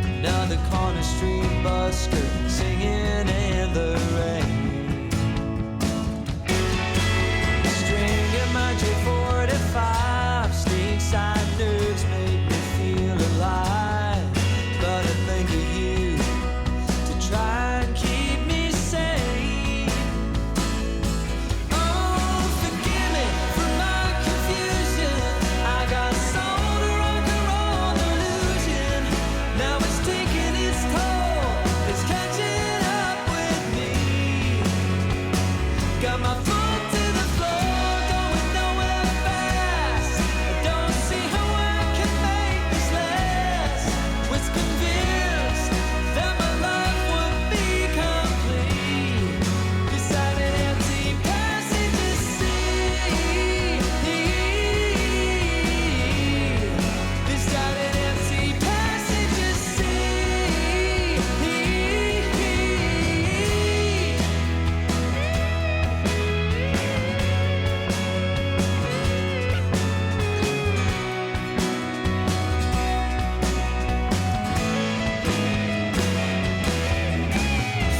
another corner street busker singing in the rain. Stringing my J45, snake side nerves make me feel alive, but I think of you to try and keep me sane. Oh, forgive me for my confusion. I got sold a rock and roll illusion. Now it's taking its toll. It's catching up with me. Got my foot to the floor, going nowhere fast. I don't see how I can make this last. Was convinced that my life would be complete beside an empty passenger seat. Beside an empty passenger seat.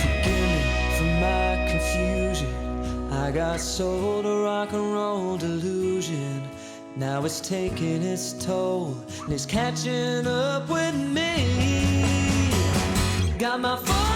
Forgive me for my confusion. I got sold a rock and roll delusion. Now it's taking its toll and it's catching up with me. Got my phone